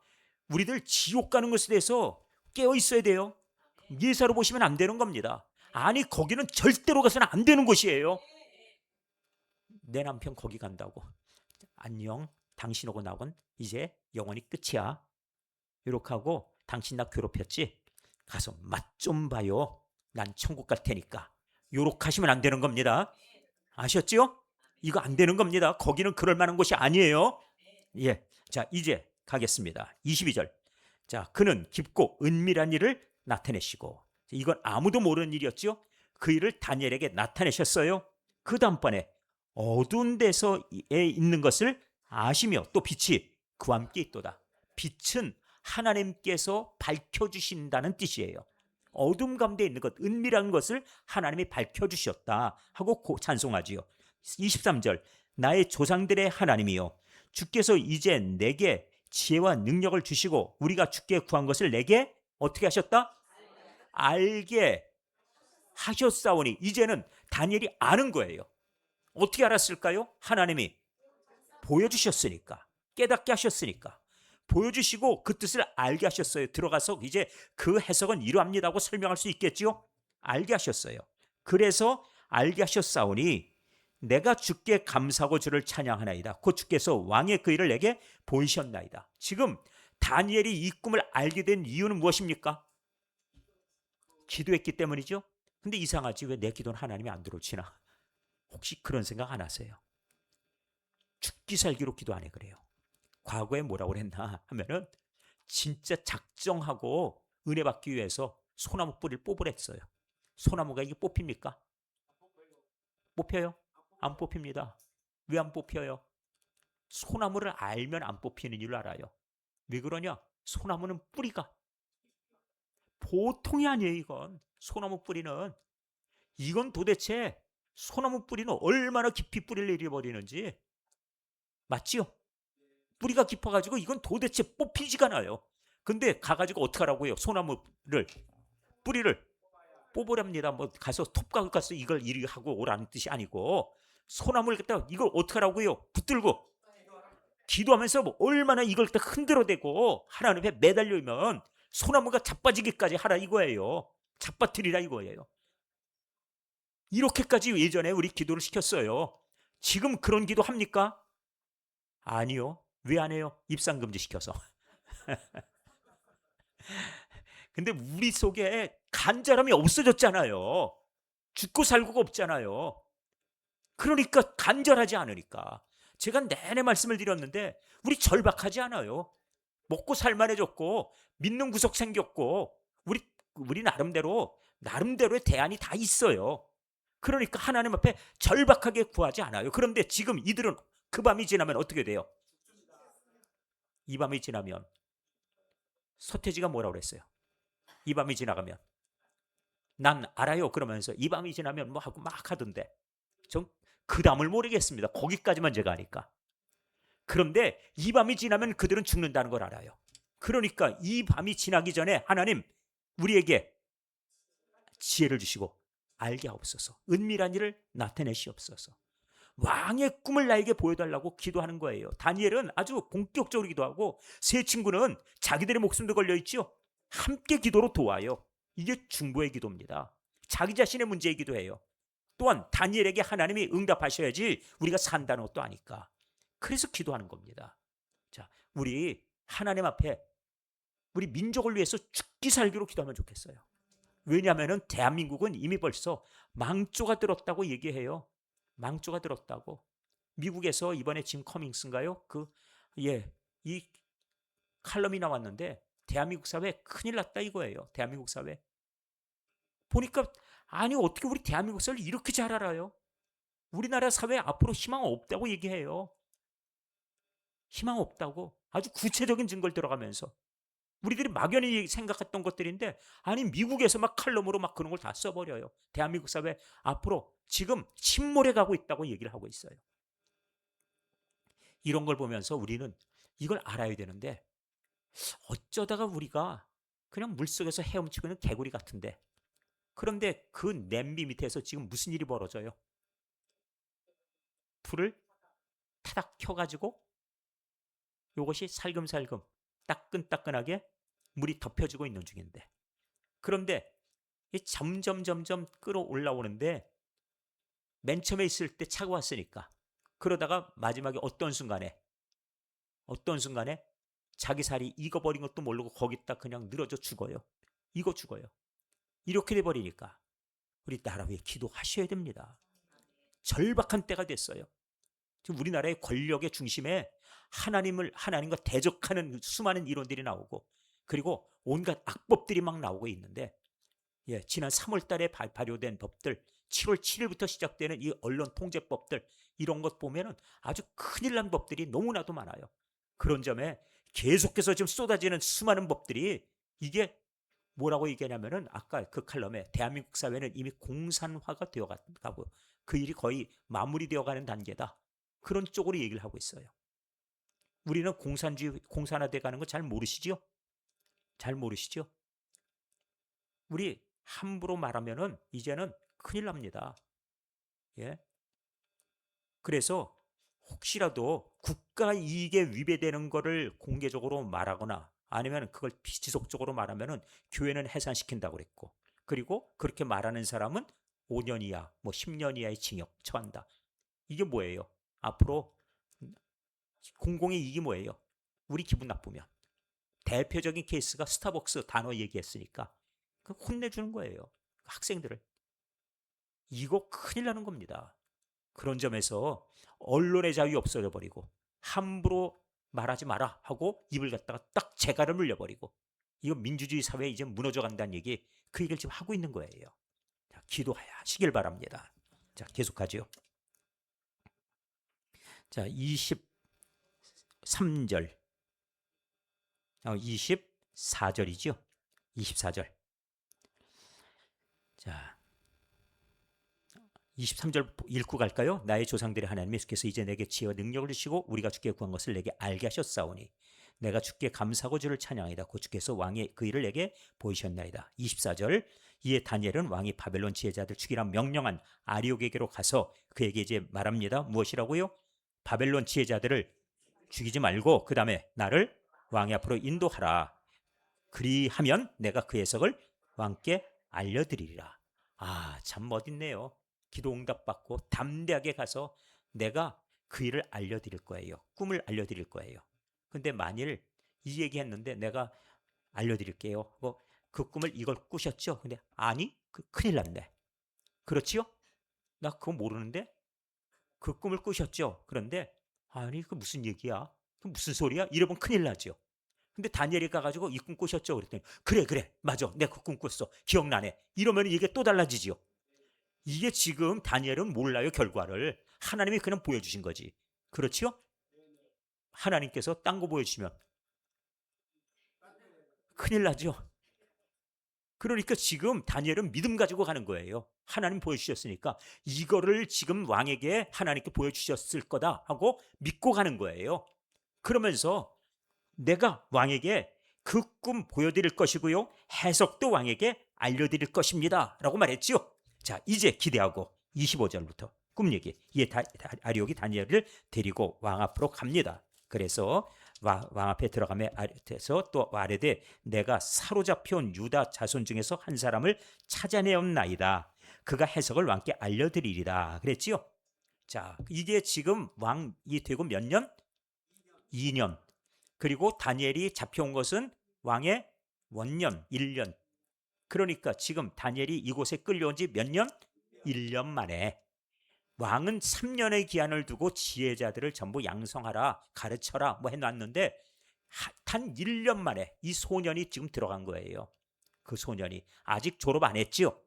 우리들 지옥 가는 것에 대해서 깨어 있어야 돼요. 예사로 보시면 안 되는 겁니다. 아니 거기는 절대로 가서는 안 되는 곳이에요. 내 남편 거기 간다고. 안녕, 당신하고 나하고는 이제 영원히 끝이야. 이렇게 하고 당신 나 괴롭혔지? 가서 맛 좀 봐요. 난 천국 갈 테니까. 요렇게 하시면 안 되는 겁니다. 아셨죠? 이거 안 되는 겁니다. 거기는 그럴 만한 곳이 아니에요. 예. 자, 이제 가겠습니다. 22절. 자, 그는 깊고 은밀한 일을 나타내시고, 이건 아무도 모르는 일이었죠. 그 일을 다니엘에게 나타내셨어요. 그 다음번에 어두운 데서에 있는 것을 아시며 또 빛이 그와 함께 있도다. 빛은 하나님께서 밝혀주신다는 뜻이에요. 어둠 가운데 있는 것, 은밀한 것을 하나님이 밝혀주셨다 하고 찬송하지요. 23절. 나의 조상들의 하나님이요 주께서 이제 내게 지혜와 능력을 주시고 우리가 주께 구한 것을 내게 어떻게 하셨다? 알게 하셨사오니. 이제는 다니엘이 아는 거예요. 어떻게 알았을까요? 하나님이 보여주셨으니까, 깨닫게 하셨으니까. 보여주시고 그 뜻을 알게 하셨어요. 들어가서 이제 그 해석은 이러합니다고 설명할 수 있겠죠. 알게 하셨어요. 그래서 알게 하셨사오니 내가 주께 감사하고 주를 찬양하나이다. 곧 주께서 왕의 그 일을 내게 보이셨나이다. 지금 다니엘이 이 꿈을 알게 된 이유는 무엇입니까? 기도했기 때문이죠. 근데 이상하지, 왜 내 기도는 하나님이 안 들어오시나? 혹시 그런 생각 안 하세요? 죽기 살기로 기도 안 해 그래요. 과거에 뭐라고 그랬나 하면은 진짜 작정하고 은혜 받기 위해서 소나무 뿌리를 뽑으랬어요. 소나무가 이게 뽑힙니까? 뽑혀요? 안 뽑힙니다. 왜 안 뽑혀요? 소나무를 알면 안 뽑히는 줄 알아요. 왜 그러냐? 소나무는 뿌리가 보통이 아니에요. 이건 소나무 뿌리는, 이건 도대체 소나무 뿌리는 얼마나 깊이 뿌리를 내려버리는지 맞지요? 뿌리가 깊어가지고 이건 도대체 뽑히지가 않아요. 근데 가가지고 어떡하라고요? 소나무를 뿌리를 뽑으랍니다. 뭐 가서 톱가루 가서 이걸 이리 하고 오라는 뜻이 아니고 소나무를 갖다 이걸 어떡하라고요? 붙들고 기도하면서 뭐 얼마나 이걸 갖다 흔들어대고 하나님 앞에 매달려면 소나무가 자빠지기까지 하라 이거예요. 잡아뜨리라 이거예요. 이렇게까지 예전에 우리 기도를 시켰어요. 지금 그런 기도 합니까? 아니요. 왜 안 해요? 입상금지 시켜서. 근데 우리 속에 간절함이 없어졌잖아요. 죽고 살고가 없잖아요. 그러니까 간절하지 않으니까. 제가 내내 말씀을 드렸는데 우리 절박하지 않아요. 먹고 살만해졌고 믿는 구석 생겼고 우리 나름대로의 대안이 다 있어요. 그러니까 하나님 앞에 절박하게 구하지 않아요. 그런데 지금 이들은 그 밤이 지나면 어떻게 돼요? 이 밤이 지나면 서태지가 뭐라고 그랬어요? 이 밤이 지나가면 난 알아요 그러면서 이 밤이 지나면 뭐 하고 막 하던데 전 그 다음을 모르겠습니다. 거기까지만 제가 아니까. 그런데 이 밤이 지나면 그들은 죽는다는 걸 알아요. 그러니까 이 밤이 지나기 전에 하나님 우리에게 지혜를 주시고 알게 하옵소서. 은밀한 일을 나타내시옵소서. 왕의 꿈을 나에게 보여달라고 기도하는 거예요. 다니엘은 아주 본격적으로 기도하고 세 친구는 자기들의 목숨도 걸려있죠. 함께 기도로 도와요. 이게 중보의 기도입니다. 자기 자신의 문제의 기도예요. 또한 다니엘에게 하나님이 응답하셔야지 우리가 산다는 것도 아니까. 그래서 기도하는 겁니다. 자, 우리 하나님 앞에 우리 민족을 위해서 죽기 살기로 기도하면 좋겠어요. 왜냐하면 대한민국은 이미 벌써 망조가 들었다고 얘기해요. 망조가 들었다고. 미국에서 이번에 짐 커밍스인가요? 이 칼럼이 나왔는데 대한민국 사회 큰일 났다 이거예요. 대한민국 사회. 보니까 아니 어떻게 우리 대한민국 사회를 이렇게 잘 알아요? 우리나라 사회 앞으로 희망 없다고 얘기해요. 희망 없다고. 아주 구체적인 증거를 들어가면서. 우리들이 막연히 생각했던 것들인데 아니 미국에서 막 칼럼으로 막 그런 걸 다 써버려요. 대한민국 사회 앞으로 지금 침몰해 가고 있다고 얘기를 하고 있어요. 이런 걸 보면서 우리는 이걸 알아야 되는데 어쩌다가 우리가 그냥 물속에서 헤엄치고 있는 개구리 같은데 그런데 그 냄비 밑에서 지금 무슨 일이 벌어져요? 불을 타닥 켜가지고 이것이 살금살금 따끈따끈하게 물이 덮여지고 있는 중인데 그런데 점점 끌어올라오는데 맨 처음에 있을 때 차가웠으니까 그러다가 마지막에 어떤 순간에 자기 살이 익어버린 것도 모르고 거기다 그냥 늘어져 죽어요. 익어 죽어요. 이렇게 돼버리니까 우리 나라 위해 기도하셔야 됩니다. 절박한 때가 됐어요. 지금 우리나라의 권력의 중심에 하나님과 대적하는 수많은 이론들이 나오고 그리고 온갖 악법들이 막 나오고 있는데 지난 3월 달에 발효된 법들 7월 7일부터 시작되는 이 언론 통제법들 이런 것 보면은 아주 큰일 난 법들이 너무나도 많아요. 그런 점에 계속해서 지금 쏟아지는 수많은 법들이 이게 뭐라고 얘기하냐면은 아까 그 칼럼에 대한민국 사회는 이미 공산화가 되어가고 그 일이 거의 마무리되어가는 단계다. 그런 쪽으로 얘기를 하고 있어요. 우리는 공산화돼가는 거 잘 모르시죠? 잘 모르시죠? 우리 함부로 말하면은 이제는 큰일 납니다. 예. 그래서 혹시라도 국가 이익에 위배되는 것을 공개적으로 말하거나 아니면 그걸 지속적으로 말하면은 교회는 해산시킨다고 그랬고 그리고 그렇게 말하는 사람은 5년 이하, 뭐 10년 이하의 징역 처한다. 이게 뭐예요? 앞으로 공공의 이익이 뭐예요? 우리 기분 나쁘면. 대표적인 케이스가 스타벅스 단어 얘기했으니까 혼내주는 거예요. 학생들을. 이거 큰일 나는 겁니다. 그런 점에서 언론의 자유 없어져 버리고 함부로 말하지 마라 하고 입을 갖다가 딱 재갈을 물려버리고 이거 민주주의 사회에 이제 무너져 간다는 얘기 그 얘기를 지금 하고 있는 거예요. 자, 기도하시길 바랍니다. 자, 계속하죠. 자, 23절 24절이죠. 24절. 자, 23절 읽고 갈까요? 나의 조상들의 하나님 예수께서 이제 내게 지혜와 능력을 주시고 우리가 주께 구한 것을 내게 알게 하셨사오니 내가 주께 감사하고 주를 찬양하이다. 곧 주께서 왕의 그 일을 내게 보이셨나이다. 24절 이에 다니엘은 왕이 바벨론 지혜자들 죽이라 명령한 아리옥에게로 가서 그에게 이제 말합니다. 무엇이라고요? 바벨론 지혜자들을 죽이지 말고 그 다음에 나를 왕의 앞으로 인도하라. 그리하면 내가 그 해석을 왕께 알려드리리라. 아, 참 멋있네요. 기도 응답받고 담대하게 가서 내가 그 일을 알려드릴 거예요. 꿈을 알려드릴 거예요. 근데 만일 이 얘기했는데 내가 알려드릴게요. 그 꿈을 이걸 꾸셨죠? 근데 아니, 큰일 났네. 그렇지요? 나 그거 모르는데 그 꿈을 꾸셨죠? 그런데 아니 그 무슨 얘기야? 그 무슨 소리야? 이러면 큰일 나죠. 근데 다니엘이 가가지고 이 꿈 꾸셨죠? 그랬더니 그래 맞아 내가 그 꿈 꿨어 기억나네. 이러면 이게 또 달라지지요. 이게 지금 다니엘은 몰라요 결과를. 하나님이 그냥 보여주신 거지. 그렇지요? 하나님께서 딴 거 보여주시면 큰일 나죠. 그러니까 지금 다니엘은 믿음 가지고 가는 거예요. 하나님 보여주셨으니까 이거를 지금 왕에게 하나님께 보여주셨을 거다 하고 믿고 가는 거예요. 그러면서 내가 왕에게 그 꿈 보여드릴 것이고요. 해석도 왕에게 알려드릴 것입니다. 라고 말했지요. 자, 이제 기대하고 25절부터 꿈 얘기. 이에 아리옥이 다니엘을 데리고 왕 앞으로 갑니다. 그래서 왕 앞에 들어가며 아래에서 또 아래되 내가 사로잡혀온 유다 자손 중에서 한 사람을 찾아내었나이다. 그가 해석을 왕께 알려드리리다. 그랬지요. 자, 이게 지금 왕이 되고 몇 년? 2년. 그리고 다니엘이 잡혀온 것은 왕의 원년 1년. 그러니까 지금 다니엘이 이곳에 끌려온 지 몇 년? 1년 만에. 왕은 3년의 기한을 두고 지혜자들을 전부 양성하라 가르쳐라 뭐 해놨는데 단 1년 만에 이 소년이 지금 들어간 거예요. 그 소년이 아직 졸업 안 했지요.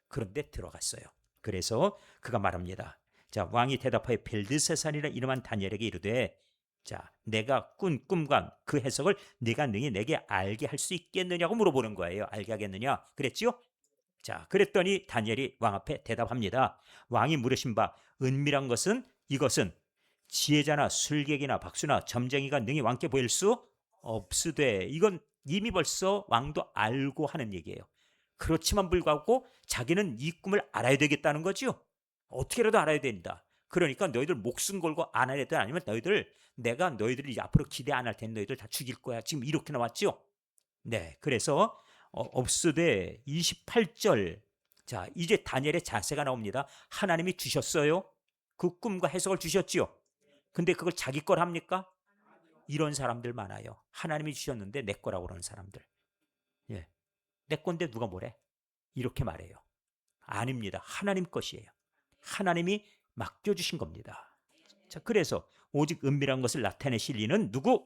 그런데 들어갔어요. 그래서 그가 말합니다. 자, 왕이 대답하여 벨드세살이라 이름한 다니엘에게 이르되 자, 내가 꾼 꿈과 그 해석을 네가 능히 내게 알게 할 수 있겠느냐고 물어보는 거예요. 알게 하겠느냐? 그랬지요? 자, 그랬더니 다니엘이 왕 앞에 대답합니다. 왕이 물으신 바 은밀한 것은 이것은 지혜자나 술객이나 박수나 점쟁이가 능히 왕께 보일 수 없으되 이건 이미 벌써 왕도 알고 하는 얘기예요. 그렇지만 불구하고 자기는 이 꿈을 알아야 되겠다는 거죠. 어떻게라도 알아야 된다. 그러니까 너희들 목숨 걸고 안 하려든 아니면 내가 너희들을 앞으로 기대 안 할 테니 너희들 다 죽일 거야. 지금 이렇게 나왔죠. 네, 그래서 없으되 28절. 자, 이제 다니엘의 자세가 나옵니다. 하나님이 주셨어요. 그 꿈과 해석을 주셨지요. 근데 그걸 자기 걸 합니까? 이런 사람들 많아요. 하나님이 주셨는데 내 거라고 그러는 사람들. 예, 내 건데 누가 뭐래? 이렇게 말해요. 아닙니다. 하나님 것이에요. 하나님이 맡겨주신 겁니다. 자, 그래서 오직 은밀한 것을 나타내실 이는 누구?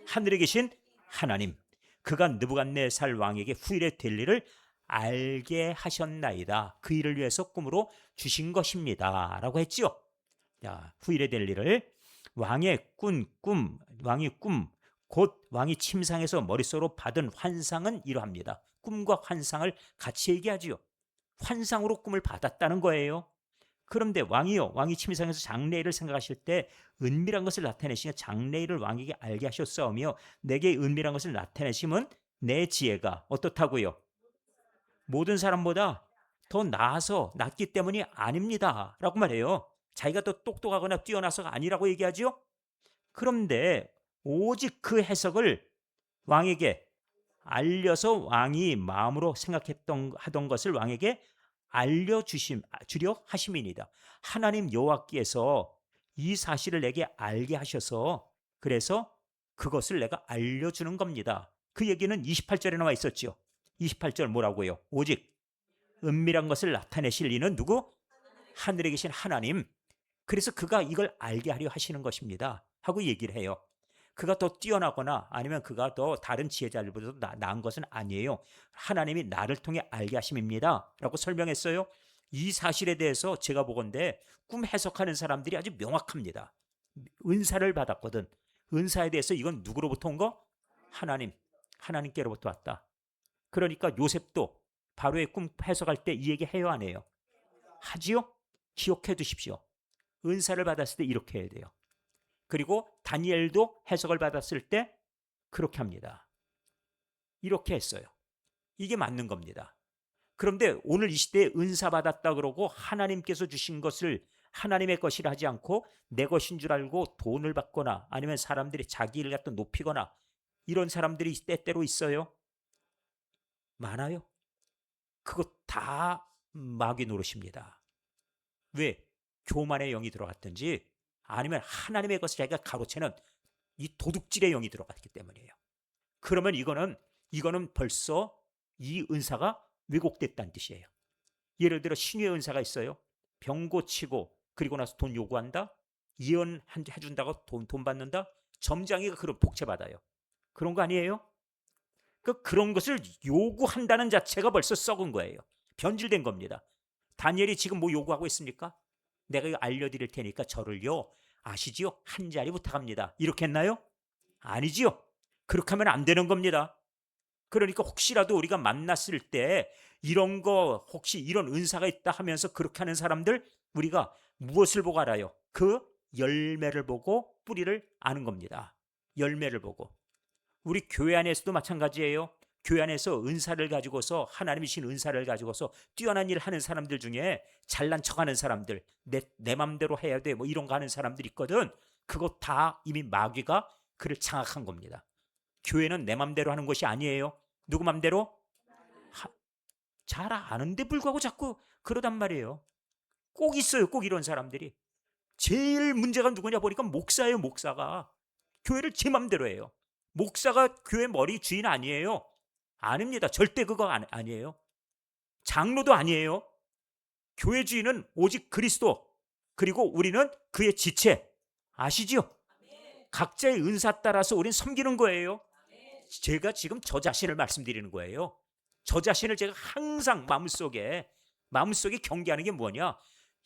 하늘에 계신 하나님. 그가 느부갓네살 왕에게 후일에 될 일을 알게 하셨나이다. 그 일을 위해서 꿈으로 주신 것입니다. 라고 했지요. 자, 후일에 될 일을 왕의 왕이 꿈, 곧 왕이 침상에서 머릿속으로 받은 환상은 이러합니다. 꿈과 환상을 같이 얘기하지요. 환상으로 꿈을 받았다는 거예요. 그런데 왕이 침상에서 장래일을 생각하실 때 은밀한 것을 나타내시며 장래일을 왕에게 알게 하셨사오며 내게 은밀한 것을 나타내심은 내 지혜가 어떻다고요? 모든 사람보다 더 나아서 낫기 때문이 아닙니다. 라고 말해요. 자기가 더 똑똑하거나 뛰어나서가 아니라고 얘기하지요. 그런데 오직 그 해석을 왕에게 알려서 왕이 마음으로 하던 것을 왕에게 주려 하심이니이다. 하나님 여호와께서 이 사실을 내게 알게 하셔서 그래서 그것을 내가 알려주는 겁니다. 그 얘기는 28절에 나와 있었죠. 28절 뭐라고요? 오직 은밀한 것을 나타내실 이는 누구? 하늘에 계신 하나님. 그래서 그가 이걸 알게 하려 하시는 것입니다. 하고 얘기를 해요. 그가 더 뛰어나거나 아니면 그가 더 다른 지혜자들보다 나은 것은 아니에요. 하나님이 나를 통해 알게 하심입니다. 라고 설명했어요. 이 사실에 대해서 제가 보건대 꿈 해석하는 사람들이 아주 명확합니다. 은사를 받았거든. 은사에 대해서 이건 누구로부터 온 거? 하나님께로부터 왔다. 그러니까 요셉도 바로의 꿈 해석할 때 이 얘기 해요 안 해요? 하지요? 기억해 두십시오. 은사를 받았을 때 이렇게 해야 돼요. 그리고 다니엘도 해석을 받았을 때 그렇게 합니다. 이렇게 했어요. 이게 맞는 겁니다. 그런데 오늘 이 시대에 은사 받았다 그러고 하나님께서 주신 것을 하나님의 것이라 하지 않고 내 것인 줄 알고 돈을 받거나 아니면 사람들이 자기 일을 갖다 높이거나 이런 사람들이 때때로 있어요. 많아요. 그거 다 마귀 노릇입니다. 왜? 교만의 영이 들어갔든지 아니면 하나님의 것을 자기가 가로채는 이 도둑질의 영이 들어갔기 때문이에요. 그러면 이거는 벌써 이 은사가 왜곡됐다는 뜻이에요. 예를 들어 신유의 은사가 있어요. 병 고치고 그리고 나서 돈 요구한다. 예언해준다고 돈 받는다. 점장이가 그런 복채 받아요. 그런 거 아니에요? 그런 것을 요구한다는 자체가 벌써 썩은 거예요. 변질된 겁니다. 다니엘이 지금 뭐 요구하고 있습니까? 내가 이거 알려드릴 테니까 저를요, 아시지요? 한 자리 부탁합니다. 이렇게 했나요? 아니지요. 그렇게 하면 안 되는 겁니다. 그러니까 혹시라도 우리가 만났을 때 이런 거 혹시 이런 은사가 있다 하면서 그렇게 하는 사람들, 우리가 무엇을 보고 알아요? 그 열매를 보고 뿌리를 아는 겁니다. 열매를 보고. 우리 교회 안에서도 마찬가지예요. 교회 안에서 은사를 가지고서, 하나님이 주신 은사를 가지고서 뛰어난 일을 하는 사람들 중에 잘난 척하는 사람들, 내 맘대로 해야 돼 뭐 이런 거 하는 사람들 있거든. 그거 다 이미 마귀가 그를 장악한 겁니다. 교회는 내 맘대로 하는 것이 아니에요. 누구 맘대로? 잘 아는데 불구하고 자꾸 그러단 말이에요. 꼭 있어요. 꼭 이런 사람들이. 제일 문제가 누구냐 보니까 목사예요. 목사가 교회를 제 맘대로 해요. 목사가 교회 머리 주인 아니에요. 아닙니다. 절대 그거 아니에요. 장로도 아니에요. 교회 주인은 오직 그리스도, 그리고 우리는 그의 지체. 아시죠? 각자의 은사 따라서 우리는 섬기는 거예요. 제가 지금 저 자신을 말씀드리는 거예요. 저 자신을 제가 항상 마음속에 경계하는 게 뭐냐?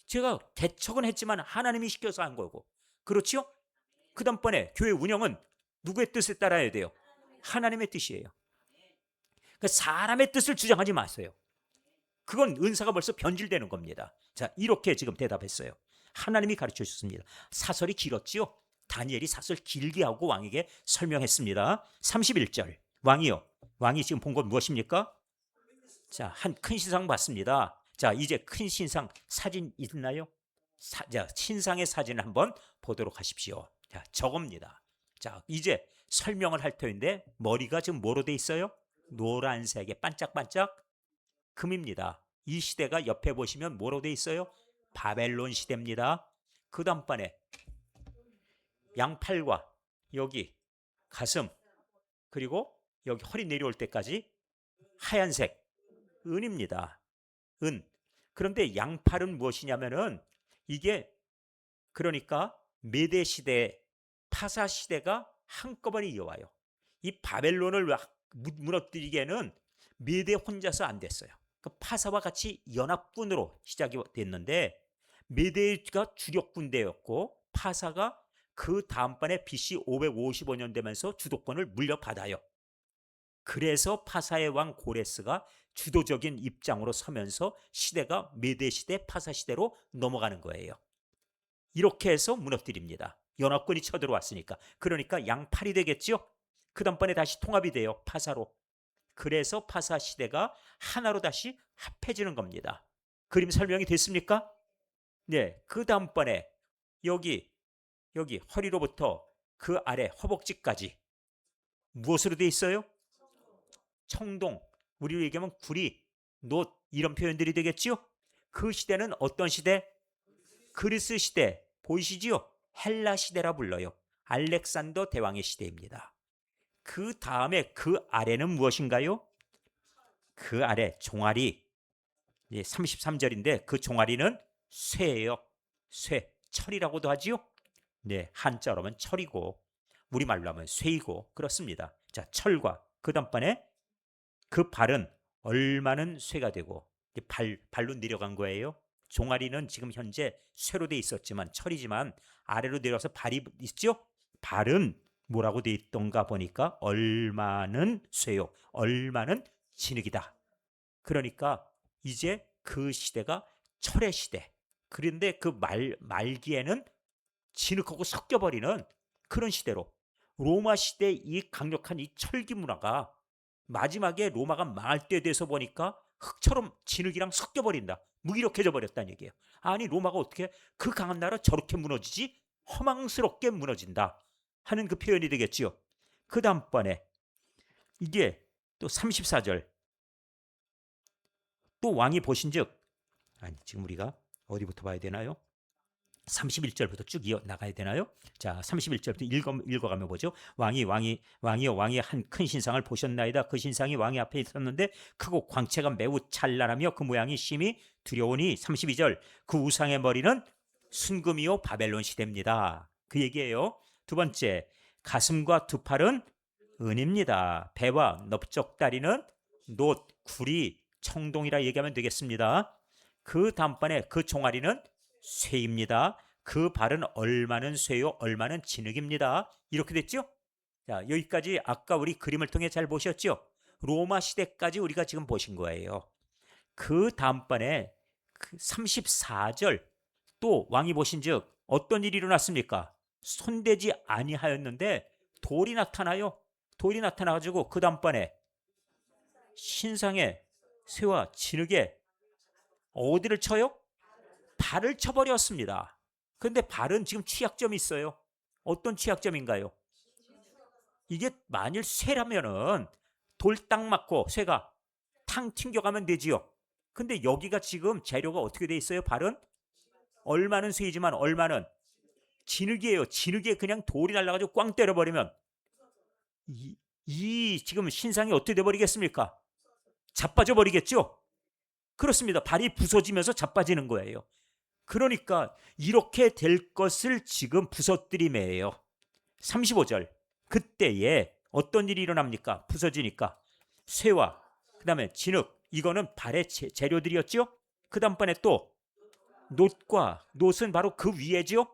제가 개척은 했지만 하나님이 시켜서 한 거고, 그렇죠? 그 다음번에 교회 운영은 누구의 뜻에 따라야 돼요? 하나님의 뜻이에요. 그러니까 사람의 뜻을 주장하지 마세요. 그건 은사가 벌써 변질되는 겁니다. 자, 이렇게 지금 대답했어요. 하나님이 가르쳐 주셨습니다. 사설이 길었지요? 다니엘이 사설 길게 하고 왕에게 설명했습니다. 31절. 왕이 지금 본 건 무엇입니까? 자, 한 큰 신상 봤습니다. 자, 이제 큰 신상 사진 있나요? 자, 신상의 사진을 한번 보도록 하십시오. 자, 저겁니다. 자, 이제 설명을 할 터인데 머리가 지금 뭐로 돼 있어요? 노란색에 반짝반짝 금입니다. 이 시대가 옆에 보시면 뭐로 돼 있어요? 바벨론 시대입니다. 그 다음번에 양팔과 여기 가슴, 그리고 여기 허리 내려올 때까지 하얀색 은입니다. 은. 그런데 양팔은 무엇이냐면은 이게, 그러니까 메대 시대, 파사 시대가 한꺼번에 이어와요. 이 바벨론을 무너뜨리기에는 메대 혼자서 안 됐어요. 그 파사와 같이 연합군으로 시작이 됐는데, 메대가 주력 군대였고 파사가 그 다음번에 BC 555년 되면서 주도권을 물려받아요. 그래서 파사의 왕 고레스가 주도적인 입장으로 서면서 시대가 메대 시대, 파사 시대로 넘어가는 거예요. 이렇게 해서 무너뜨립니다. 연합군이 쳐들어왔으니까. 그러니까 양팔이 되겠죠. 그 다음번에 다시 통합이 돼요. 파사로. 그래서 파사 시대가 하나로 다시 합해지는 겁니다. 그림 설명이 됐습니까? 네. 그 다음번에 여기 허리로부터 그 아래 허벅지까지 무엇으로 돼 있어요? 청동, 우리로 얘기하면 구리, 놋, 이런 표현들이 되겠지요. 그 시대는 어떤 시대? 그리스 시대. 보이시지요? 헬라 시대라 불러요. 알렉산더 대왕의 시대입니다. 그 다음에 그 아래는 무엇인가요? 그 아래 종아리, 33절인데 그 종아리는 쇠예요. 쇠, 철이라고도 하지요. 네, 한자로 하면 철이고 우리말로 하면 쇠이고 그렇습니다. 자, 철과 그 다음번에 그 발은 얼마는 쇠가 되고 발로 내려간 거예요. 종아리는 지금 현재 쇠로 돼 있었지만 철이지만 아래로 내려서 발이 있죠. 발은 뭐라고 돼 있던가 보니까 얼마는 쇠요, 얼마는 진흙이다. 그러니까 이제 그 시대가 철의 시대. 그런데 그 말기에는 진흙하고 섞여버리는 그런 시대로, 로마 시대 이 강력한 이 철기 문화가 마지막에 로마가 망할 때 돼서 보니까 흙처럼 진흙이랑 섞여버린다. 무기력해져 버렸다는 얘기예요. 아니, 로마가 어떻게 그 강한 나라 저렇게 무너지지? 허망스럽게 무너진다 하는 그 표현이 되겠지요. 그 다음번에 이게 또 34절, 또 왕이 보신즉, 아니 지금 우리가 어디부터 봐야 되나요? 31절부터 쭉 이어 나가야 되나요? 자, 31절부터 읽어가며 보죠. 왕이여 한 큰 신상을 보셨나이다. 그 신상이 왕의 앞에 있었는데 크고 광채가 매우 찬란하며 그 모양이 심히 두려우니. 32절, 그 우상의 머리는 순금이요 바벨론 시대입니다. 그 얘기예요. 두 번째, 가슴과 두 팔은 은입니다. 배와 넓적다리는 놋, 구리, 청동이라 얘기하면 되겠습니다. 그 다음번에 그 종아리는 쇠입니다. 그 발은 얼마는 쇠요, 얼마는 진흙입니다. 이렇게 됐죠? 자, 여기까지 아까 우리 그림을 통해 잘 보셨죠? 로마 시대까지 우리가 지금 보신 거예요. 그 다음번에 그 34절, 또 왕이 보신즉 어떤 일이 일어났습니까? 손대지 아니하였는데 돌이 나타나요. 돌이 나타나가지고 그 다음번에 신상에 쇠와 진흙에 어디를 쳐요? 발을 쳐버렸습니다. 그런데 발은 지금 취약점이 있어요. 어떤 취약점인가요? 이게 만일 쇠라면은 돌 딱 맞고 쇠가 탕 튕겨가면 되지요. 근데 여기가 지금 재료가 어떻게 돼 있어요? 발은 얼마는 쇠이지만 얼마는 진흙이에요. 진흙에 그냥 돌이 날라가지고 꽝 때려버리면 이 지금 신상이 어떻게 돼버리겠습니까? 자빠져 버리겠죠? 그렇습니다. 발이 부서지면서 자빠지는 거예요. 그러니까 이렇게 될 것을 지금 부서뜨림이에요. 35절, 그때에 어떤 일이 일어납니까? 부서지니까 쇠와 그 다음에 진흙, 이거는 발의 재료들이었죠. 그 다음번에 또 놋과 놋은 바로 그 위에지요.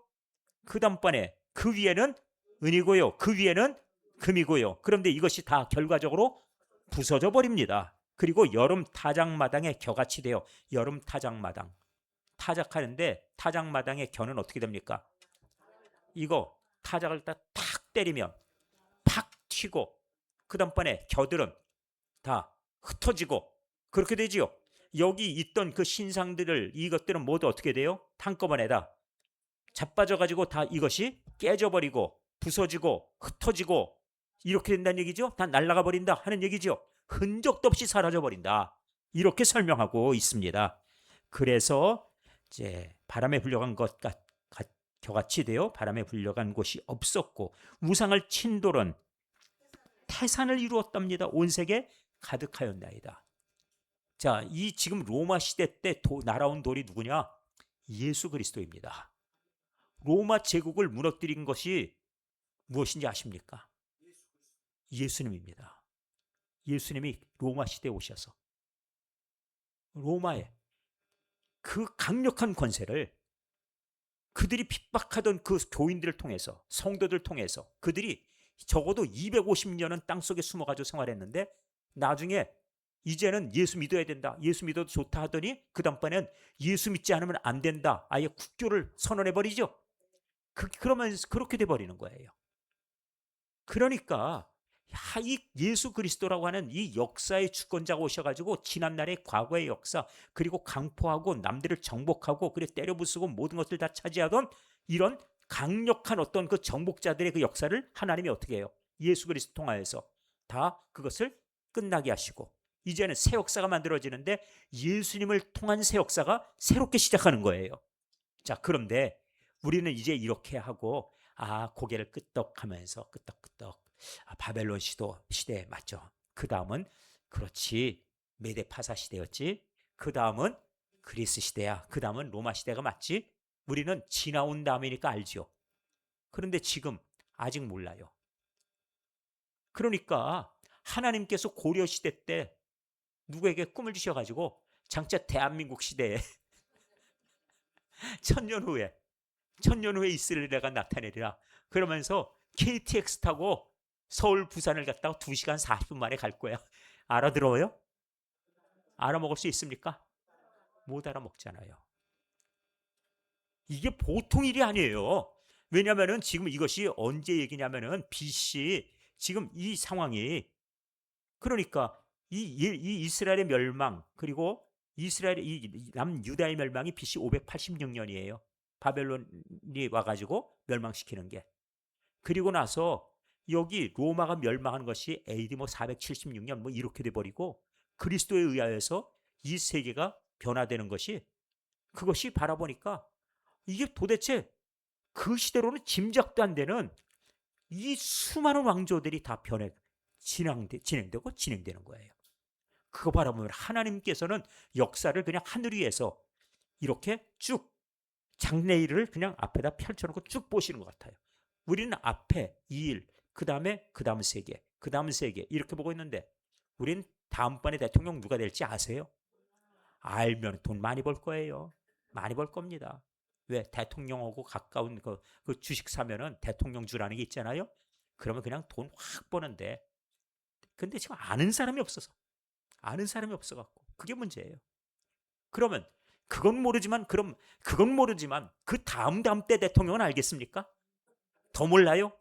그 다음번에 그 위에는 은이고요, 그 위에는 금이고요. 그런데 이것이 다 결과적으로 부서져 버립니다. 그리고 여름 타작마당에 겨같이 돼요. 여름 타작마당, 타작하는데 타작마당의 겨는 어떻게 됩니까? 이거 타작을 딱 때리면 팍 튀고 그 다음번에 겨들은 다 흩어지고 그렇게 되지요. 여기 있던 그 신상들을, 이것들은 모두 어떻게 돼요? 한꺼번에다 자빠져가지고 다 이것이 깨져버리고 부서지고 흩어지고 이렇게 된다는 얘기죠. 다 날아가 버린다 하는 얘기죠. 흔적도 없이 사라져버린다, 이렇게 설명하고 있습니다. 그래서 이제 바람에 불려간 것과 겨같이 되어 바람에 불려간 곳이 없었고 우상을 친 돌은 태산을 이루었답니다. 온 세계 가득하였나이다. 자, 이 지금 로마 시대 때 날아온 돌이 누구냐? 예수 그리스도입니다. 로마 제국을 무너뜨린 것이 무엇인지 아십니까? 예수님입니다. 예수님이 로마 시대에 오셔서 로마의 그 강력한 권세를 그들이 핍박하던 그 교인들을 통해서, 성도들 통해서 그들이 적어도 250년은 땅속에 숨어가지고 생활했는데 나중에 이제는 예수 믿어야 된다, 예수 믿어도 좋다 하더니 그 다음번에는 예수 믿지 않으면 안 된다, 아예 국교를 선언해버리죠. 그러면서 그렇게 돼버리는 거예요. 그러니까 이 예수 그리스도라고 하는 이 역사의 주권자가 오셔가지고 지난날의 과거의 역사, 그리고 강포하고 남들을 정복하고 그래 때려부수고 모든 것들 다 차지하던 이런 강력한 어떤 그 정복자들의 그 역사를 하나님이 어떻게 해요? 예수 그리스도 통하여서 다 그것을 끝나게 하시고 이제는 새 역사가 만들어지는데 예수님을 통한 새 역사가 새롭게 시작하는 거예요. 자, 그런데 우리는 이제 이렇게 하고 고개를 끄덕하면서 끄덕끄덕, 바벨론 시대 맞죠? 그 다음은 그렇지, 메데 파사 시대였지. 그 다음은 그리스 시대야. 그 다음은 로마 시대가 맞지? 우리는 지나온 다음이니까 알죠. 그런데 지금 아직 몰라요. 그러니까 하나님께서 고려 시대 때 누구에게 꿈을 주셔가지고 장차 대한민국 시대에 천년 후에 이스라엘가 나타내리라 그러면서 KTX 타고 서울 부산을 갔다가 2시간 40분 만에 갈 거야. 알아들어요? 알아먹을 수 있습니까? 못 알아먹잖아요. 이게 보통 일이 아니에요. 왜냐하면 지금 이것이 언제 얘기냐면은 BC, 지금 이 상황이, 그러니까 이 이스라엘의 멸망, 그리고 이스라엘의 이 남유다의 멸망이 BC 586년이에요. 바벨론이 와가지고 멸망시키는 게. 그리고 나서 여기 로마가 멸망한 것이 AD 476년 이렇게 돼버리고 그리스도에 의하여서 이 세계가 변화되는 것이, 그것이 바라보니까 이게 도대체 그 시대로는 짐작도 안 되는 이 수많은 왕조들이 다 진행되고 진행되는 거예요. 그거 바라보면 하나님께서는 역사를 그냥 하늘 위에서 이렇게 쭉 장래일을 그냥 앞에다 펼쳐놓고 쭉 보시는 것 같아요. 우리는 앞에 2일, 그 다음 세계, 그 다음 세계 이렇게 보고 있는데 우리는 다음번에 대통령 누가 될지 아세요? 알면 돈 많이 벌 거예요. 많이 벌 겁니다. 왜? 대통령하고 가까운 그 주식 사면은 대통령 주라는 게 있잖아요. 그러면 그냥 돈 확 버는데 근데 지금 아는 사람이 없어갖고 그게 문제예요. 그러면 그건 모르지만 그 다음 때 대통령은 알겠습니까? 더 몰라요?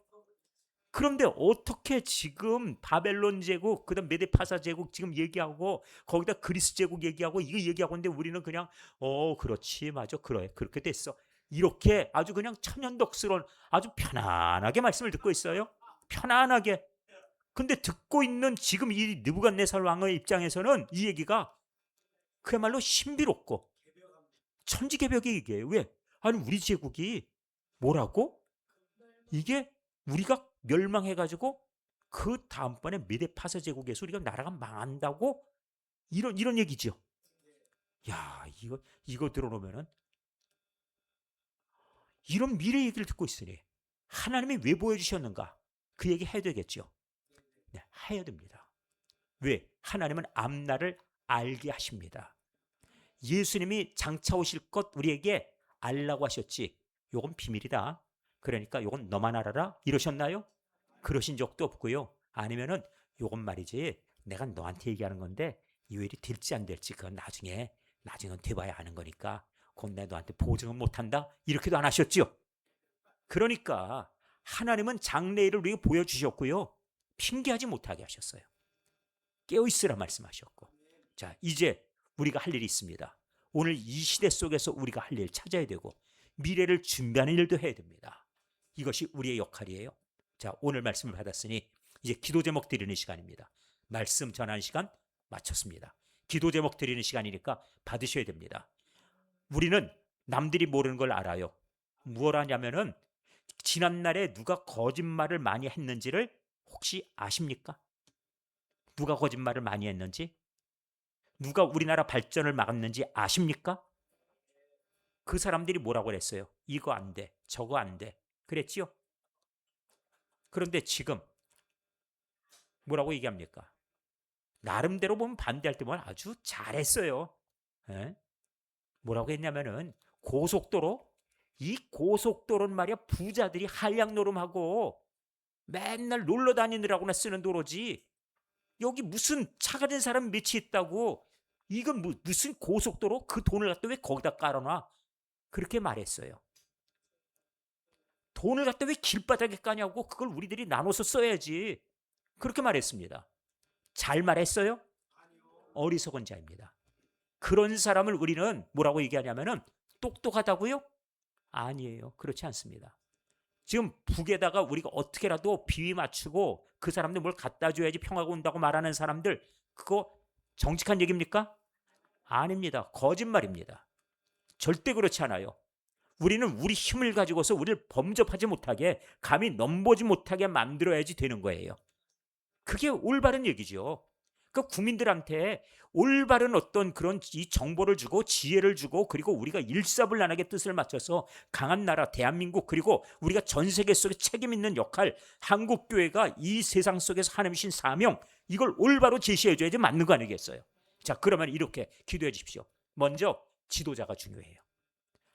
그런데 어떻게 지금 바벨론 제국, 그다음 메데파사 제국 지금 얘기하고 거기다 그리스 제국 얘기하고 이거 얘기하고 있는데 우리는 그냥 그렇지 맞아 그래 그렇게 됐어 이렇게 아주 그냥 천연덕스러운 아주 편안하게 말씀을 듣고 있어요. 편안하게. 근데 듣고 있는 지금 이 느부갓네살 왕의 입장에서는 이 얘기가 그야말로 신비롭고 천지개벽의 얘기예요. 왜? 아니 우리 제국이 뭐라고? 이게 우리가 멸망해가지고 그 다음번에 메데파사 제국에서 우리가 나라가 망한다고 이런 얘기죠. 야 이거 들어놓으면은 이런 미래 얘기를 듣고 있으니 하나님이 왜 보여주셨는가 그 얘기 해야 되겠죠. 네, 해야 됩니다. 왜? 하나님은 앞날을 알게 하십니다. 예수님이 장차 오실 것 우리에게 알라고 하셨지. 요건 비밀이다. 그러니까 요건 너만 알아라 이러셨나요? 그러신 적도 없고요. 아니면은 요건 말이지 내가 너한테 얘기하는 건데 이 일이 될지 안 될지 그건 나중에 돼봐야 하는 거니까 그건 내가 너한테 보증은 못한다 이렇게도 안 하셨죠. 그러니까 하나님은 장래일을 우리에게 보여주셨고요. 핑계하지 못하게 하셨어요. 깨어있으라 말씀하셨고 자 이제 우리가 할 일이 있습니다. 오늘 이 시대 속에서 우리가 할 일 찾아야 되고 미래를 준비하는 일도 해야 됩니다. 이것이 우리의 역할이에요. 자 오늘 말씀을 받았으니 이제 기도 제목 드리는 시간입니다. 말씀 전하는 시간 마쳤습니다. 기도 제목 드리는 시간이니까 받으셔야 됩니다. 우리는 남들이 모르는 걸 알아요. 무엇 하냐면은 지난날에 누가 거짓말을 많이 했는지를 혹시 아십니까? 누가 거짓말을 많이 했는지? 누가 우리나라 발전을 막았는지 아십니까? 그 사람들이 뭐라고 그랬어요? 이거 안 돼, 저거 안 돼. 그랬지요? 그런데 지금 뭐라고 얘기합니까? 나름대로 보면 반대할 때 보면 아주 잘했어요. 에? 뭐라고 했냐면은 이 고속도로는 말이야 부자들이 한량 노름하고 맨날 놀러 다니느라고나 쓰는 도로지 여기 무슨 차가 된 사람 몇이 있다고 이건 무슨 고속도로 그 돈을 갖다 왜 거기다 깔아놔 그렇게 말했어요. 돈을 갖다 왜 길바닥에 까냐고 그걸 우리들이 나눠서 써야지 그렇게 말했습니다. 잘 말했어요? 어리석은 자입니다. 그런 사람을 우리는 뭐라고 얘기하냐면은 똑똑하다고요? 아니에요. 그렇지 않습니다. 지금 북에다가 우리가 어떻게라도 비위 맞추고 그 사람들 뭘 갖다 줘야지 평화가 온다고 말하는 사람들 그거 정직한 얘기입니까? 아닙니다. 거짓말입니다. 절대 그렇지 않아요. 우리는 우리 힘을 가지고서 우리를 범접하지 못하게 감히 넘보지 못하게 만들어야지 되는 거예요. 그게 올바른 얘기죠. 그 국민들한테 올바른 어떤 그런 이 정보를 주고 지혜를 주고 그리고 우리가 일사불란하게 뜻을 맞춰서 강한 나라 대한민국 그리고 우리가 전 세계 속에 책임 있는 역할 한국교회가 이 세상 속에서 하나님이신 사명 이걸 올바로 제시해 줘야지 맞는 거 아니겠어요. 자 그러면 이렇게 기도해 주십시오. 먼저 지도자가 중요해요.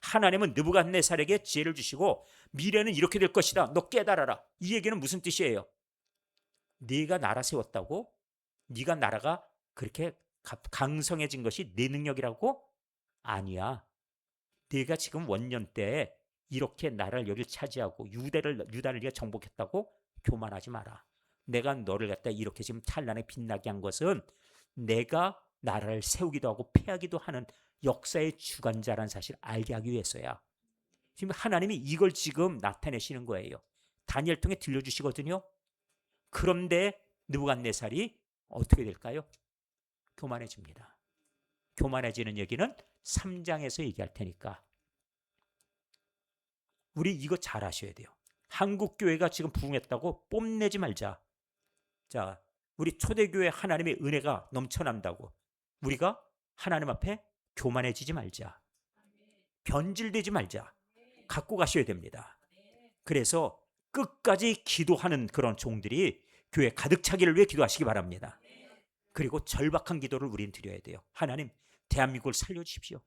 하나님은 느부갓네살에게 지혜를 주시고 미래는 이렇게 될 것이다. 너 깨달아라. 이 얘기는 무슨 뜻이에요? 네가 나라 세웠다고? 네가 나라가 그렇게 강성해진 것이 네 능력이라고? 아니야. 네가 지금 원년 때 이렇게 나라를 여길 차지하고 유다를 네가 정복했다고? 교만하지 마라. 내가 너를 갖다 이렇게 지금 찬란하게 빛나게 한 것은 내가 나라를 세우기도 하고 패하기도 하는 역사의 주관자라는 사실을 알게 하기 위해서야. 지금 하나님이 이걸 지금 나타내시는 거예요. 다니엘 통해 들려주시거든요. 그런데 느부갓네살이 어떻게 될까요? 교만해집니다. 교만해지는 얘기는 3장에서 얘기할 테니까 우리 이거 잘 아셔야 돼요. 한국 교회가 지금 부흥했다고 뽐내지 말자. 자, 우리 초대교회 하나님의 은혜가 넘쳐난다고 우리가 하나님 앞에 교만해지지 말자. 변질되지 말자. 갖고 가셔야 됩니다. 그래서 끝까지 기도하는 그런 종들이 교회 가득 차기를 위해 기도하시기 바랍니다. 그리고 절박한 기도를 우린 드려야 돼요. 하나님, 대한민국을 살려주십시오.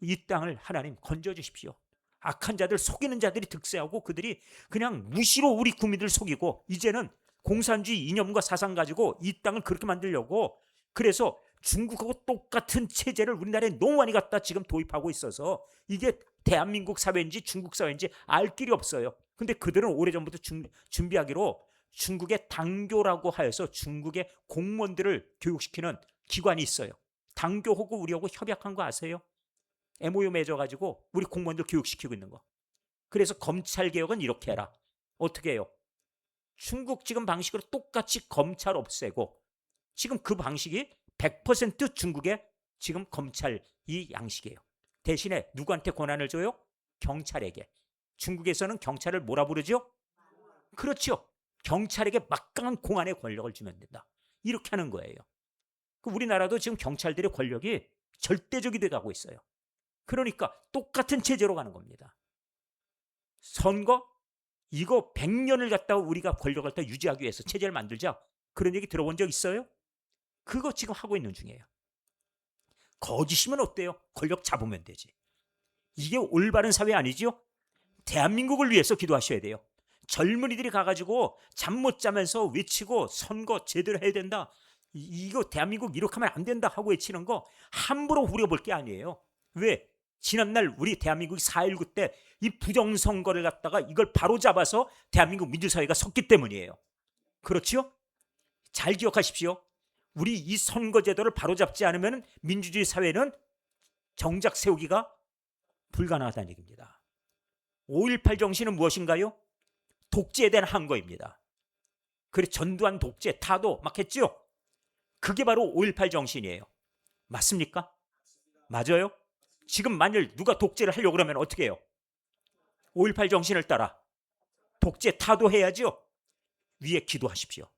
이 땅을 하나님 건져주십시오. 악한 자들, 속이는 자들이 득세하고 그들이 그냥 무시로 우리 국민들을 속이고 이제는 공산주의 이념과 사상 가지고 이 땅을 그렇게 만들려고, 그래서 중국하고 똑같은 체제를 우리나라에 너무 많이 갖다 지금 도입하고 있어서 이게 대한민국 사회인지 중국 사회인지 알 길이 없어요. 근데 그들은 오래전부터 준비하기로 중국의 당교라고 하여서 중국의 공무원들을 교육시키는 기관이 있어요. 당교하고 우리하고 협약한 거 아세요? MOU 맺어가지고 우리 공무원들 교육시키고 있는 거. 그래서 검찰개혁은 이렇게 해라. 어떻게 해요? 중국 지금 방식으로 똑같이 검찰 없애고, 지금 그 방식이 100% 중국의 지금 검찰 이 양식이에요. 대신에 누구한테 권한을 줘요? 경찰에게. 중국에서는 경찰을 뭐라 부르죠? 그렇죠. 경찰에게 막강한 공안의 권력을 주면 된다. 이렇게 하는 거예요. 우리나라도 지금 경찰들의 권력이 절대적이 돼가고 있어요. 그러니까 똑같은 체제로 가는 겁니다. 선거? 이거 100년을 갖다가 우리가 권력을 갖다 유지하기 위해서 체제를 만들자. 그런 얘기 들어본 적 있어요? 그거 지금 하고 있는 중이에요. 거짓이면 어때요? 권력 잡으면 되지. 이게 올바른 사회 아니지요? 대한민국을 위해서 기도하셔야 돼요. 젊은이들이 가가지고 잠 못 자면서 외치고 선거 제대로 해야 된다. 이거 대한민국 이렇게 하면 안 된다 하고 외치는 거 함부로 후려볼 게 아니에요. 왜? 지난날 우리 대한민국이 4.19 때 이 부정선거를 갖다가 이걸 바로 잡아서 대한민국 민주사회가 섰기 때문이에요. 그렇죠? 잘 기억하십시오. 우리 이 선거제도를 바로 잡지 않으면 민주주의 사회는 정작 세우기가 불가능하다는 얘기입니다. 5.18 정신은 무엇인가요? 독재에 대한 항거입니다. 그래 전두환 독재, 타도 막 했죠? 그게 바로 5.18 정신이에요. 맞습니까? 맞아요? 지금 만일 누가 독재를 하려고 그러면 어떻게 해요? 5.18 정신을 따라 독재 타도해야죠. 위에 기도하십시오.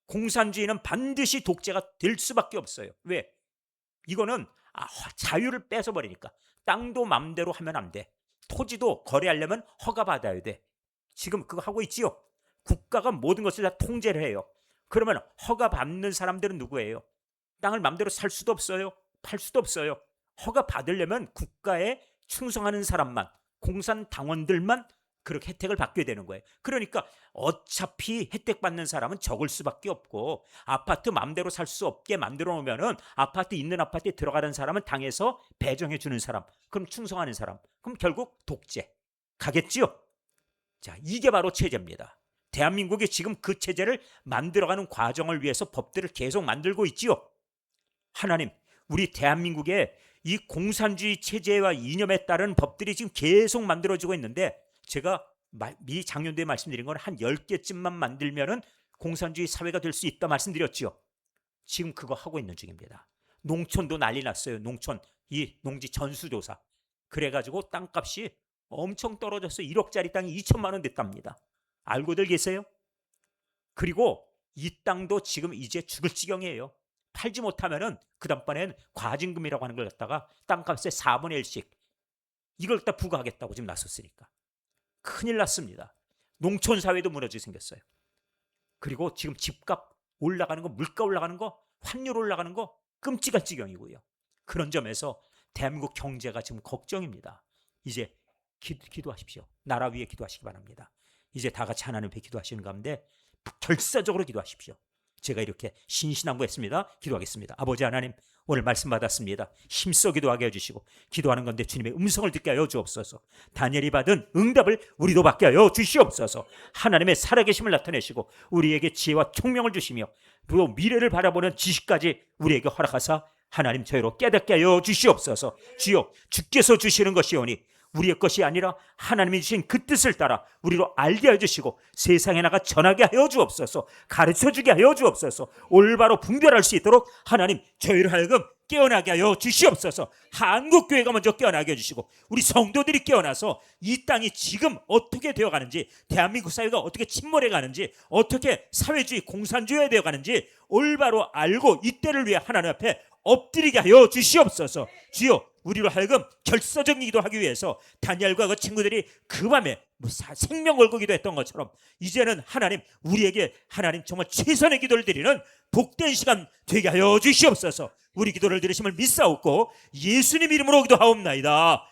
공산주의는 반드시 독재가 될 수밖에 없어요. 왜? 이거는 자유를 뺏어버리니까. 땅도 맘대로 하면 안 돼. 토지도 거래하려면 허가 받아야 돼. 지금 그거 하고 있지요. 국가가 모든 것을 다 통제를 해요. 그러면 허가 받는 사람들은 누구예요? 땅을 맘대로 살 수도 없어요. 팔 수도 없어요. 허가 받으려면 국가에 충성하는 사람만, 공산당원들만 그렇게 혜택을 받게 되는 거예요. 그러니까 어차피 혜택 받는 사람은 적을 수밖에 없고, 아파트 맘대로 살 수 없게 만들어 놓으면은 아파트 있는 아파트에 들어가는 사람은 당에서 배정해 주는 사람, 그럼 충성하는 사람, 그럼 결국 독재 가겠지요. 자, 이게 바로 체제입니다. 대한민국이 지금 그 체제를 만들어가는 과정을 위해서 법들을 계속 만들고 있지요. 하나님, 우리 대한민국에 이 공산주의 체제와 이념에 따른 법들이 지금 계속 만들어지고 있는데, 제가 미 작년도에 말씀드린 건 한 10개쯤만 만들면은 공산주의 사회가 될 수 있다 말씀드렸지요. 지금 그거 하고 있는 중입니다. 농촌도 난리 났어요. 농촌, 이 농지 전수조사. 그래가지고 땅값이 엄청 떨어져서 1억짜리 땅이 2천만 원 됐답니다. 알고들 계세요? 그리고 이 땅도 지금 이제 죽을 지경이에요. 팔지 못하면은 그 다음번엔 과징금이라고 하는 걸 갖다가 땅값의 4분의 1씩 이걸 갖다 부과하겠다고 지금 나섰으니까 큰일 났습니다. 농촌 사회도 무너지게 생겼어요. 그리고 지금 집값 올라가는 거, 물가 올라가는 거, 환율 올라가는 거 끔찍한 지경이고요. 그런 점에서 대한민국 경제가 지금 걱정입니다. 이제 기도하십시오. 나라 위에 기도하시기 바랍니다. 이제 다 같이 하나님 앞에 기도하시는 가운데 결사적으로 기도하십시오. 제가 이렇게 신신당부했습니다. 기도하겠습니다. 아버지 하나님, 오늘 말씀 받았습니다. 힘써 기도하게 해주시고, 기도하는 건데 주님의 음성을 듣게 하여 주옵소서. 다니엘이 받은 응답을 우리도 받게 하여 주시옵소서. 하나님의 살아계심을 나타내시고 우리에게 지혜와 총명을 주시며 또 미래를 바라보는 지식까지 우리에게 허락하사 하나님 저희로 깨닫게 하여 주시옵소서. 주여, 주께서 주시는 것이오니 우리의 것이 아니라 하나님이 주신 그 뜻을 따라 우리로 알게 하여 주시고 세상에 나가 전하게 하여 주옵소서. 가르쳐 주게 하여 주옵소서. 올바로 분별할 수 있도록 하나님 저희를 하여금 깨어나게 하여 주시옵소서. 한국교회가 먼저 깨어나게 해주시고 우리 성도들이 깨어나서 이 땅이 지금 어떻게 되어가는지, 대한민국 사회가 어떻게 침몰해 가는지, 어떻게 사회주의 공산주의가 되어가는지 올바로 알고 이 때를 위해 하나님 앞에 엎드리게 하여 주시옵소서. 주여, 우리로 하여금 결사적인 기도하기 위해서 다니엘과 그 친구들이 그 밤에 생명 걸고 기도했던 것처럼 이제는 하나님 우리에게 하나님 정말 최선의 기도를 드리는 복된 시간 되게 하여 주시옵소서. 우리 기도를 들으심을 믿사옵고 예수님 이름으로 기도하옵나이다.